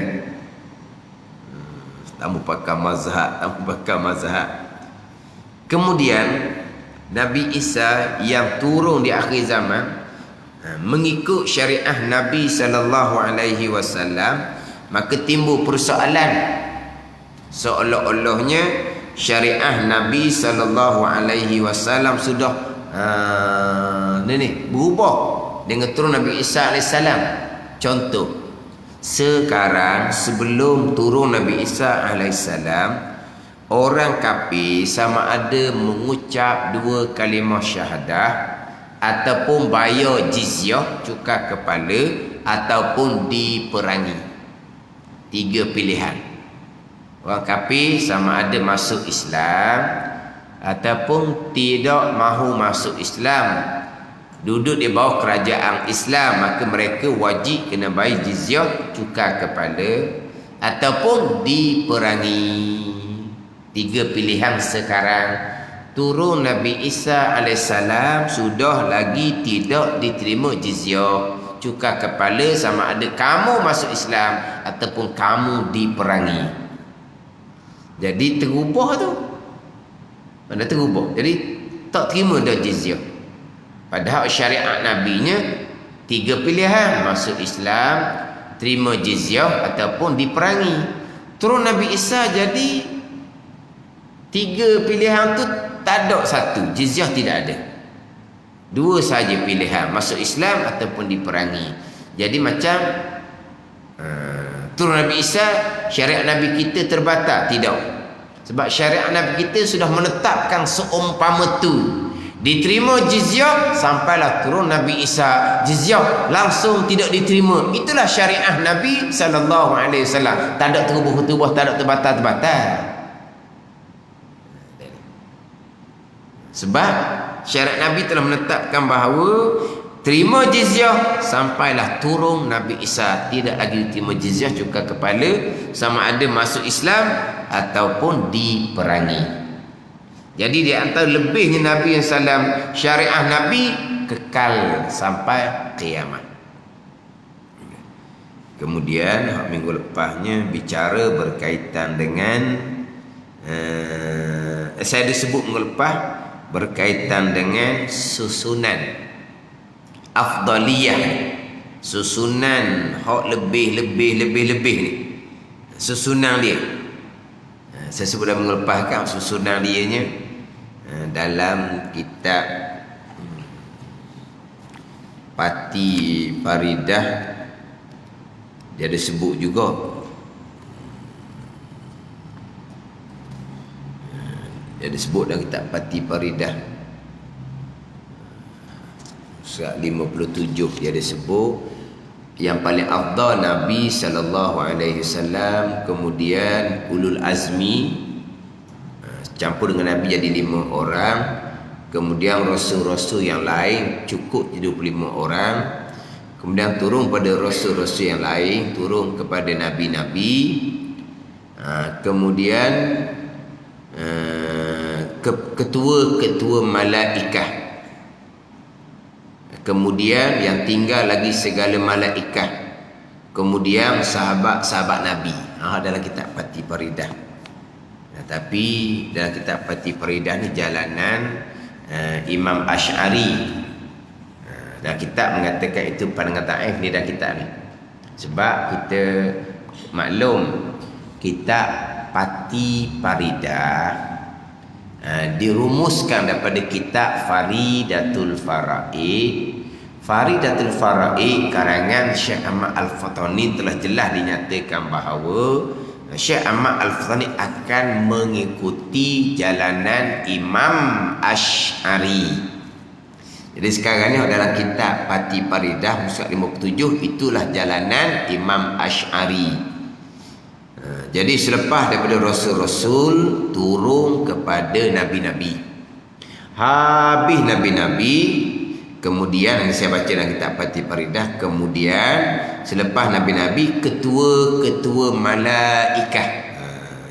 Speaker 1: Tak mau pakai mazhab. Kemudian Nabi Isa yang turun di akhir zaman mengikut syariah Nabi SAW, maka timbul persoalan seolah-olahnya syariah Nabi SAW sudah berubah dengan turun Nabi Isa AS. Contoh, sekarang sebelum turun Nabi Isa AS, orang kafir sama ada mengucap 2 kalimah syahadah ataupun bayar jizyah, cukai kepala, ataupun diperangi. 3 pilihan. Orang kafir sama ada masuk Islam ataupun tidak mahu masuk Islam, duduk di bawah kerajaan Islam, maka mereka wajib kena bayar jizyah, cukai kepala, ataupun diperangi. 3 pilihan sekarang. Turun Nabi Isa AS sudah lagi tidak diterima jizyah, cukai kepala, sama ada kamu masuk Islam ataupun kamu diperangi. Jadi terubah tu. Mana terubah? Jadi tak terima dah jizyah. Padahal syariat Nabinya 3 pilihan: masuk Islam, terima jizyah, ataupun diperangi. Turun Nabi Isa jadi 3 pilihan tu tak ada satu, jizyah tidak ada. 2 saja pilihan, masuk Islam ataupun diperangi. Jadi macam turun Nabi Isa, syariat Nabi kita terbatal? Tidak. Sebab syariat Nabi kita sudah menetapkan seumpama tu. Diterima jizyah, sampailah turun Nabi Isa, jizyah langsung tidak diterima. Itulah syariah Nabi SAW. Tak ada terubah-ubah, tak ada terbatal-terbatal. Sebab syariat Nabi telah menetapkan bahawa terima jizyah sampailah turun Nabi Isa, tidak lagi terima jizyah, cukai kepala, sama ada masuk Islam ataupun diperangi. Jadi di antara lebihnya Nabi SAW, syariah Nabi kekal sampai kiamat. Kemudian minggu lepasnya bicara berkaitan dengan saya disebut minggu lepas berkaitan dengan susunan afdaliyah, susunan hak lebih ni, susunan dia. Saya sebut dah mengelepaskan susunan dianya dalam kitab Pati Faridah dia ada sebut juga. Dia ada sebut dalam kitab Pati Faridah surat 57 dia ada sebut yang paling afdal Nabi SAW, kemudian ulul azmi campur dengan Nabi jadi 5 orang, kemudian rasul-rasul yang lain cukup 25 orang, kemudian turun pada rasul-rasul yang lain, turun kepada nabi-nabi, kemudian ketua-ketua malaikat, kemudian yang tinggal lagi segala malaikat, kemudian sahabat-sahabat Nabi. Dalam kitab Pati Faridah. Tapi dalam kitab Pati Faridah ni jalanan Imam Asy'ari. Dan kitab mengatakan itu pandangan ta'if ni dalam kitab ni. Sebab kita maklum kitab Pati Faridah dirumuskan daripada kitab Faridatul Faraid. Faridatul Faraid karangan Syekh Ahmad Al-Fatani telah jelas dinyatakan bahawa Syekh Ahmad Al-Fatani akan mengikuti jalanan Imam Asy'ari. Jadi sekarang ni dalam kitab Pati Faridah surat 57 itulah jalanan Imam Asy'ari. Jadi selepas daripada rasul-rasul turun kepada nabi-nabi. Habis nabi-nabi, kemudian saya baca dalam kitab Pati Faridah, kemudian selepas nabi-nabi ketua-ketua malaikat,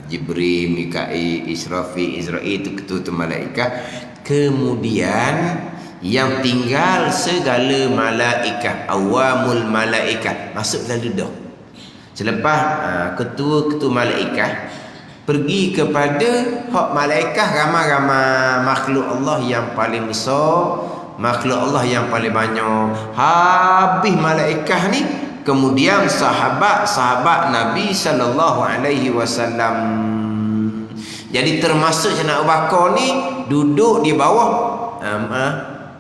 Speaker 1: Jibril, Mikail, Israfil, Israel itu ketua-ketua malaikat. Kemudian yang tinggal segala malaikat, awamul malaikat, masuk lalu dah. Selepas ketua-ketua malaikat pergi kepada hak malaikat, ramai-ramai makhluk Allah yang paling besar, makhluk Allah yang paling banyak. Habis malaikat ni, kemudian sahabat-sahabat Nabi SAW. Jadi termasuk Sayyidina Abu Bakar ni duduk di bawah,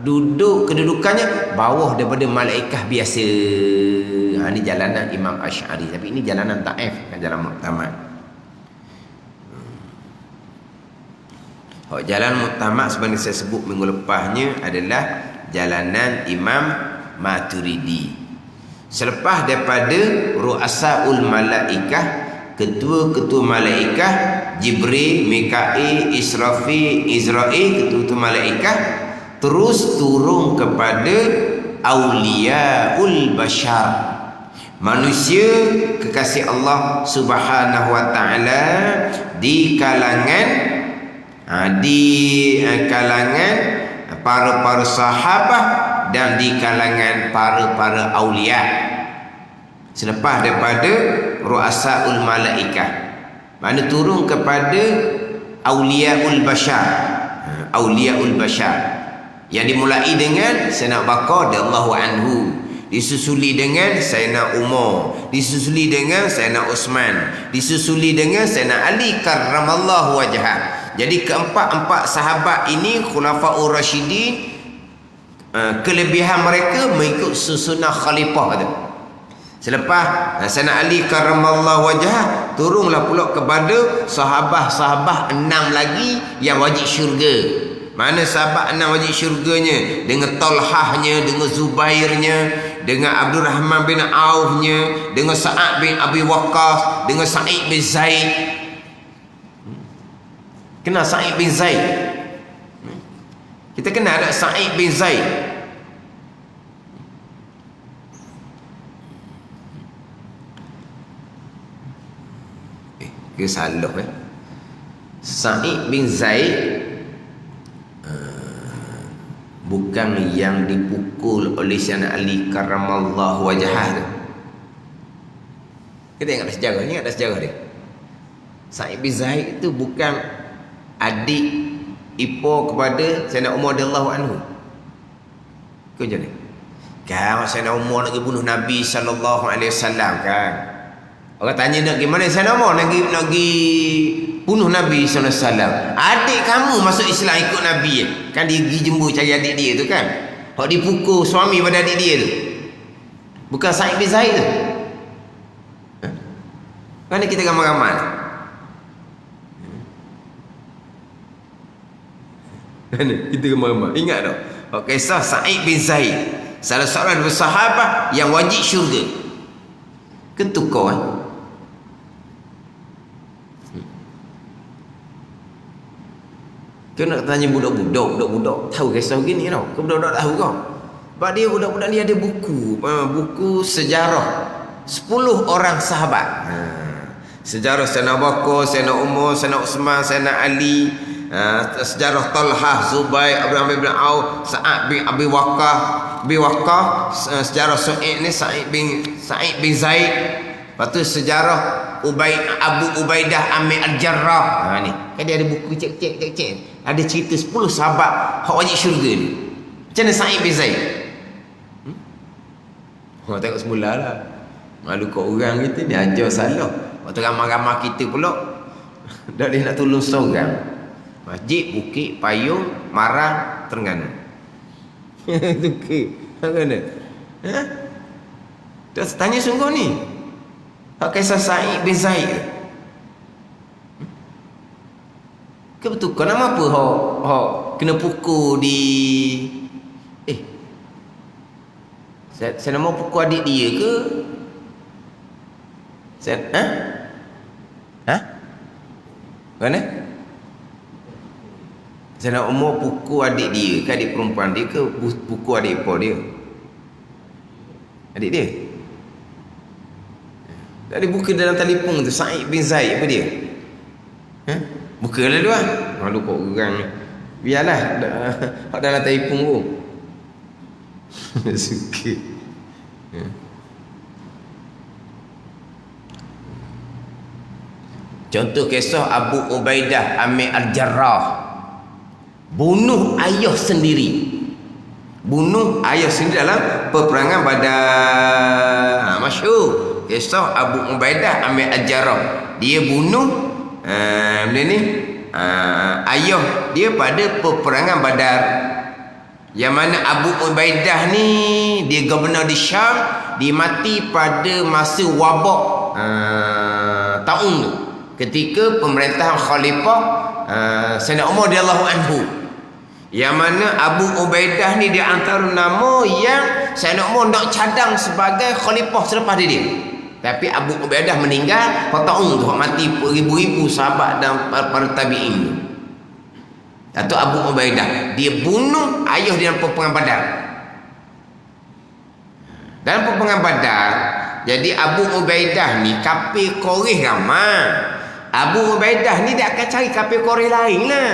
Speaker 1: duduk kedudukannya bawah daripada malaikat biasa. Ini jalanan Imam Asy'ari. Tapi ini jalanan ta'if, kan jalan muktamad. Jalan muktamad sebenarnya saya sebut minggu lepasnya adalah jalanan Imam Maturidi. Selepas daripada ru'asaul malaikah, ketua-ketua malaikah, Jibril, Mikail, Israfil, Israel, ketua-ketua malaikah, terus turun kepada auliyaul bashar, manusia kekasih Allah Subhanahu wa taala di kalangan para sahabat dan di kalangan para aulia. Selepas daripada ru'asaul malaikah, mana turun kepada auliyaul bashar, auliyaul bashar yang dimulai dengan Sayyidina Abu Bakar radhiyallahu anhu, disusuli dengan Sayyidina Umar, disusuli dengan Sayyidina Utsman, disusuli dengan Sayyidina Ali karramallahu wajhah. Jadi keempat-empat sahabat ini khulafaur rasyidin, kelebihan mereka mengikut susunan khalifah tu. Selepas Sayyidina Ali karramallahu wajhah, turunlah pula kepada sahabat-sahabat 6 lagi yang wajib syurga. Mana sahabat 6 wajib syurganya? Dengan Talhahnya, dengan Zubairnya, dengan Abdurrahman bin Aufnya, dengan Sa'ad bin Abi Waqqas, dengan Sa'id bin Zaid. Kenal Sa'id bin Zaid? Kita kenal tak Sa'id bin Zaid? Dia salah Sa'id bin Zaid bukan yang dipukul oleh Sayyidina Ali karramallahu wajhah tu. Kita ingat sejarah, ingat sejarah dia. Sa'id bin Zaid itu bukan adik ipar kepada Sayyidina Umar radhiyallahu anhu. Kau jadi kan Sayyidina Umar nak bunuh Nabi sallallahu alaihi wasallam kan. Orang tanya nak gimana Sayyidina Umar nak bunuh Nabi SAW. Adik kamu masuk Islam ikut Nabi kan, dia pergi jemur cari adik dia tu kan, hak dipukul suami pada adik dia tu, bukan Sa'id bin Zaid tu. Mana kita ramai-ramai mana kita ramai-ramai ingat tak kisah Sa'id bin Zaid, salah seorang daripada sahabat yang wajib syurga. Ketukar kau nak tanya budak-budak tahu kisah begini tau. Kau budak-budak tahu kau. Sebab dia budak-budak ni ada buku sejarah 10 orang sahabat. Sejarah Sayyidina Abu Bakar, Sayyidina Umar, Sayyidina Uthman, Sayyidina Ali, sejarah Talhah, Zubair, Abraham bin Auf, Sa'ad bin Abi Waqqas, sejarah Su'id ni Sa'id bin Zaid. Lepas tu sejarah Abu Ubaidah Amir Al-Jarrah. Ni kan dia ada buku kecil. Ada cerita 10 sahabat hak wajib syurga ni. Macam mana Sa'id bin Zaid? Orang tengok semula lah. Malu kat orang kita ni ajar salah. Waktu ramai-ramai kita pula dah dia nak tolong seorang. Masjid, Bukit, Payung, Marang, Terengganu. Okey. Mana? Dah tanya sungguh ni. Hak kisah Sa'id bin Zaid. Ke betul kau nama apa hak kena pukul di saya nak mau pukul adik dia ke? Mana? Saya nak mau pukul adik dia ke adik perempuan dia ke pukul adik ipar dia? Adik dia? Tak ada buka dalam telefon tu Sa'id bin Zaid apa dia? Buka lah dulu lah. Malu kau orang. Biarlah hak dalam telefon tu. Suka. Contoh kisah Abu Ubaidah Amir Al-Jarrah. Bunuh ayah sendiri dalam peperangan Badar. Masyhur kisah Abu Ubaidah Amir Al-Jarrah. Dia bunuh ayah dia pada peperangan Badar. Yang mana Abu Ubaidah ni dia gubernur di Syam, dia mati pada masa wabak tahun tu, ketika pemerintahan Khalifah Sayyidina Umar radhiyallahu anhu. Yang mana Abu Ubaidah ni dia antara nama yang Sayyidina Umar nak cadang sebagai khalifah selepas dia. Tapi Abu Ubaidah meninggal pada tahun tu, mati ribu-ribu sahabat dan para tabi'in. Atau Abu Ubaidah dia bunuh ayah dia dalam peperangan Badar. Dalam peperangan Badar, jadi Abu Ubaidah ni kafir Quraisy ramai. Abu Ubaidah ni dia akan cari kafir Quraisy lain lah.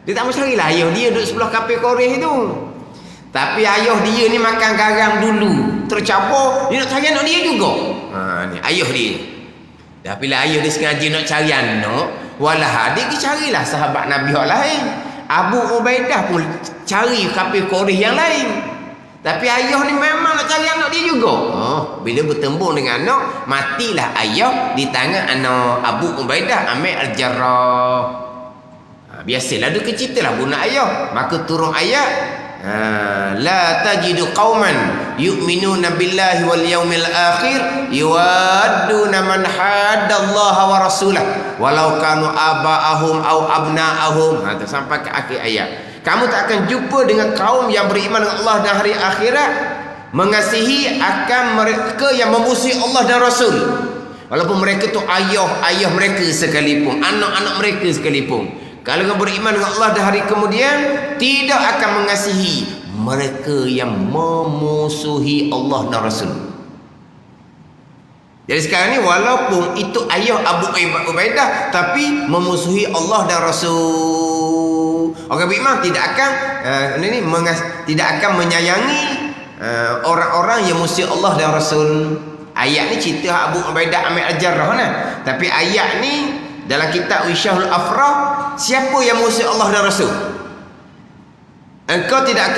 Speaker 1: Dia tak mau carilah ayah dia duduk sebelah kafir Quraisy tu. Tapi ayah dia ni makan garam dulu, tercampur, dia nak cari anak dia juga. Ni ayah dia. Tapi lah ayah dia sengaja nak cari anak, walah dia carilah sahabat Nabi yang lain. Abu Ubaidah pun cari kafir Quraisy yang lain. Tapi ayah ni memang nak cari anak dia juga. Bila bertembung dengan anak, matilah ayah di tangan anak Abu Ubaidah Amir Al-Jarrah. Biasalah duka cita lah bunuh ayah. Maka turun ayat, la tajidu qauman yu'minuna billahi wal yaumil akhir yuwadduna man haddallaha wa rasulah walau kanu aba'ahum au abna'ahum. Sampai ke akhir ayat. Kamu tak akan jumpa dengan kaum yang beriman dengan Allah dan hari akhirat mengasihi akan mereka yang memusuhi Allah dan Rasul, walaupun mereka tu ayah mereka sekalipun, anak-anak mereka sekalipun. Kalau kamu beriman dengan Allah dan hari kemudian, tidak akan mengasihi mereka yang memusuhi Allah dan Rasul. Jadi sekarang ni walaupun itu ayah Abu Ubaidah, tapi memusuhi Allah dan Rasul. Orang beriman tidak akan tidak akan menyayangi orang-orang yang musuhi Allah dan Rasul. Ayat ni cerita Abu Ubaidah Amir Al-Jarrah nah. Tapi ayat ni dalam kitab Wisyahul Afrah, siapa yang musuhi Allah dan Rasul? Engkau tidak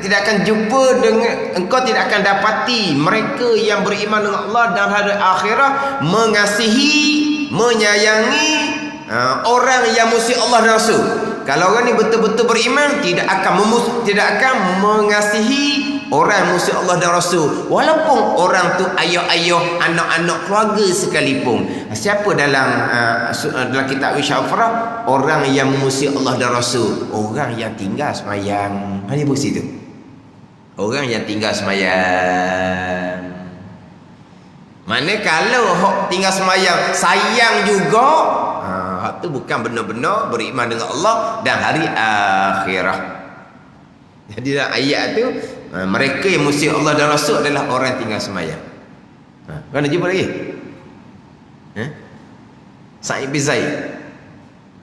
Speaker 1: akan jumpa dengan, engkau tidak akan dapati mereka yang beriman dengan Allah dan hari akhirat mengasihi, menyayangi orang yang musuh Allah dan Rasul. Kalau orang ni betul-betul beriman, tidak akan mengasihi orang musuh Allah dan Rasul, walaupun orang tu ayah-ayah, anak-anak keluarga sekalipun. Siapa dalam kitab Syafrah? Orang yang memusuhi Allah dan Rasul, orang yang tinggal semayang. Mana busi tu? Orang yang tinggal semayang. Mana kalau hok tinggal semayang sayang juga, hak tu bukan benar-benar beriman dengan Allah dan hari akhirah. Jadi dalam ayat tu, mereka yang musuh Allah dan Rasul adalah orang yang tinggal semayang. Kau nak jumpa lagi? Sa'id bin Zaid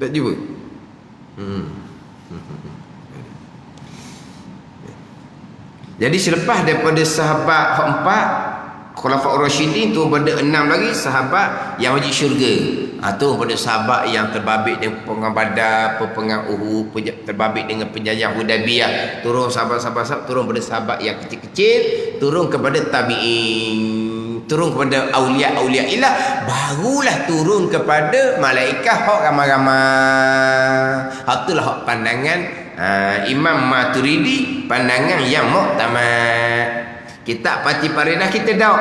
Speaker 1: tak jumpa? Jadi selepas daripada sahabat empat Khulafaur Rasyidin, tu pada 6 lagi sahabat yang wajib syurga. Tu pada sahabat yang terbabit dengan perang Badar, perang Uhud, terbabit dengan penjajah Hudaybiyah. Turun sahabat-sahabat, turun pada sahabat yang kecil-kecil, turun kepada tabi'in, turun kepada aulia-aulia ilah, barulah turun kepada malaikat hak ramai-ramai. Itulah hak pandangan Imam Maturidi, pandangan yang muktamad. Kitab Fatih Faridah kita dah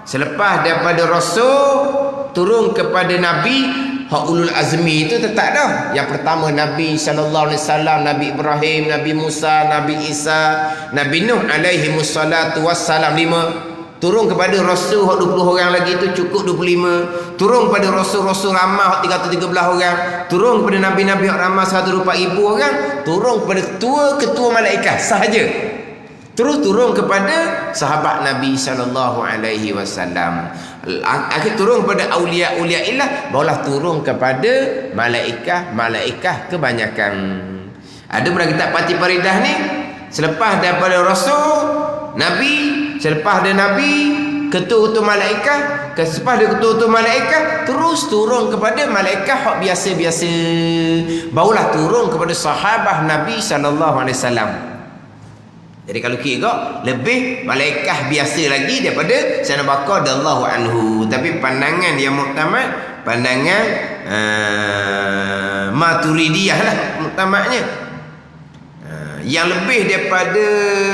Speaker 1: selepas daripada Rasul turun kepada Nabi, hak ulul azmi itu tetap dah. Yang pertama Nabi sallallahu alaihi wasallam, Nabi Ibrahim, Nabi Musa, Nabi Isa, Nabi Nuh alaihi wassalatu wassalam 5. Turun kepada Rasul hak 20 orang lagi itu cukup 25. Turun kepada Rasul-Rasul ramai hak 313 orang. Turun kepada Nabi-Nabi hak ramai 124,000 orang. Turun kepada ketua-ketua malaikat sahaja. Terus turun kepada sahabat Nabi sallallahu alaihi wasallam. Akhir turun kepada aulia-aulia ilah, barulah turun kepada malaikat kebanyakan. Ada pula kitab Fatih Faridah ni, selepas daripada Rasul, Nabi, selepas dia Nabi, ketua-ketua malaikat, selepas dia ketua-ketua malaikat, terus turun kepada malaikat hak biasa-biasa. Barulah turun kepada sahabat Nabi sallallahu alaihi wasallam. Jadi kalau kira lebih malaikat biasa lagi daripada Sayyidina Bakar radhiyallahu anhu. Tapi pandangan yang muktamad, pandangan Maturidiyah lah muktamadnya. Yang lebih daripada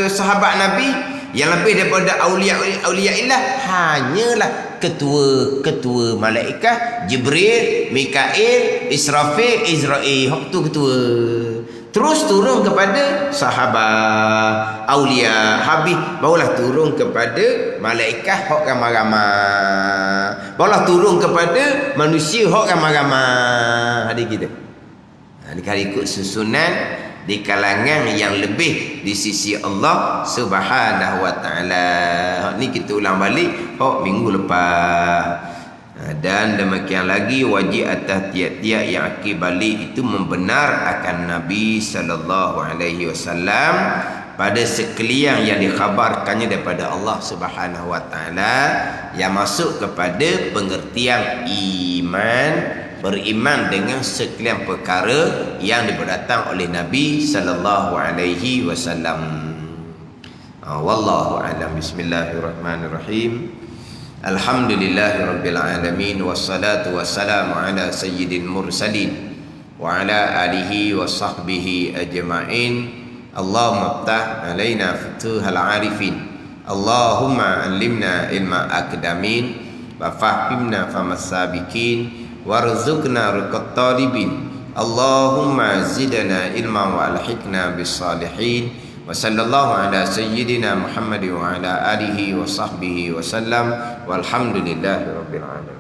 Speaker 1: sahabat Nabi, yang lebih daripada aulia ilah, hanyalah ketua-ketua malaikat Jibril, Mikail, Israfil, Izrail. Hak tu ketua. Terus turun kepada sahabat, aulia, habis barulah turun kepada malaikat hak ramai-ramai. Barulah turun kepada manusia hak ramai-ramai. Ada kita. Kalau ikut susunan di kalangan yang lebih di sisi Allah Subhanahu wa taala. Ni kita ulang balik hak minggu lepas. Dan demikian lagi wajib atas tiap-tiap yang akan balik itu membenar akan Nabi sallallahu alaihi wasallam pada sekalian yang dikhabarkannya daripada Allah Subhanahu wa taala, yang masuk kepada pengertian iman, beriman dengan sekalian perkara yang diberdatang oleh Nabi sallallahu alaihi wasallam. Wallahu a'lam. Bismillahirrahmanirrahim. Alhamdulillahirabbil alamin, wassalatu wassalamu ala sayyidil mursalin wa ala alihi wa sahbihi ajma'in. Allahumma iftah alaina futuhal arifin, Allahumma allimna ilma akdamin, wa fahimna famas sabiqin, warzuqna riqat talibin. Allahumma zidna ilma wa alhiqna bis salihin. Wa sallallahu ala sayyidina Muhammad wa ala alihi wa sahbihi wa sallam, walhamdulillahi rabbil alamin.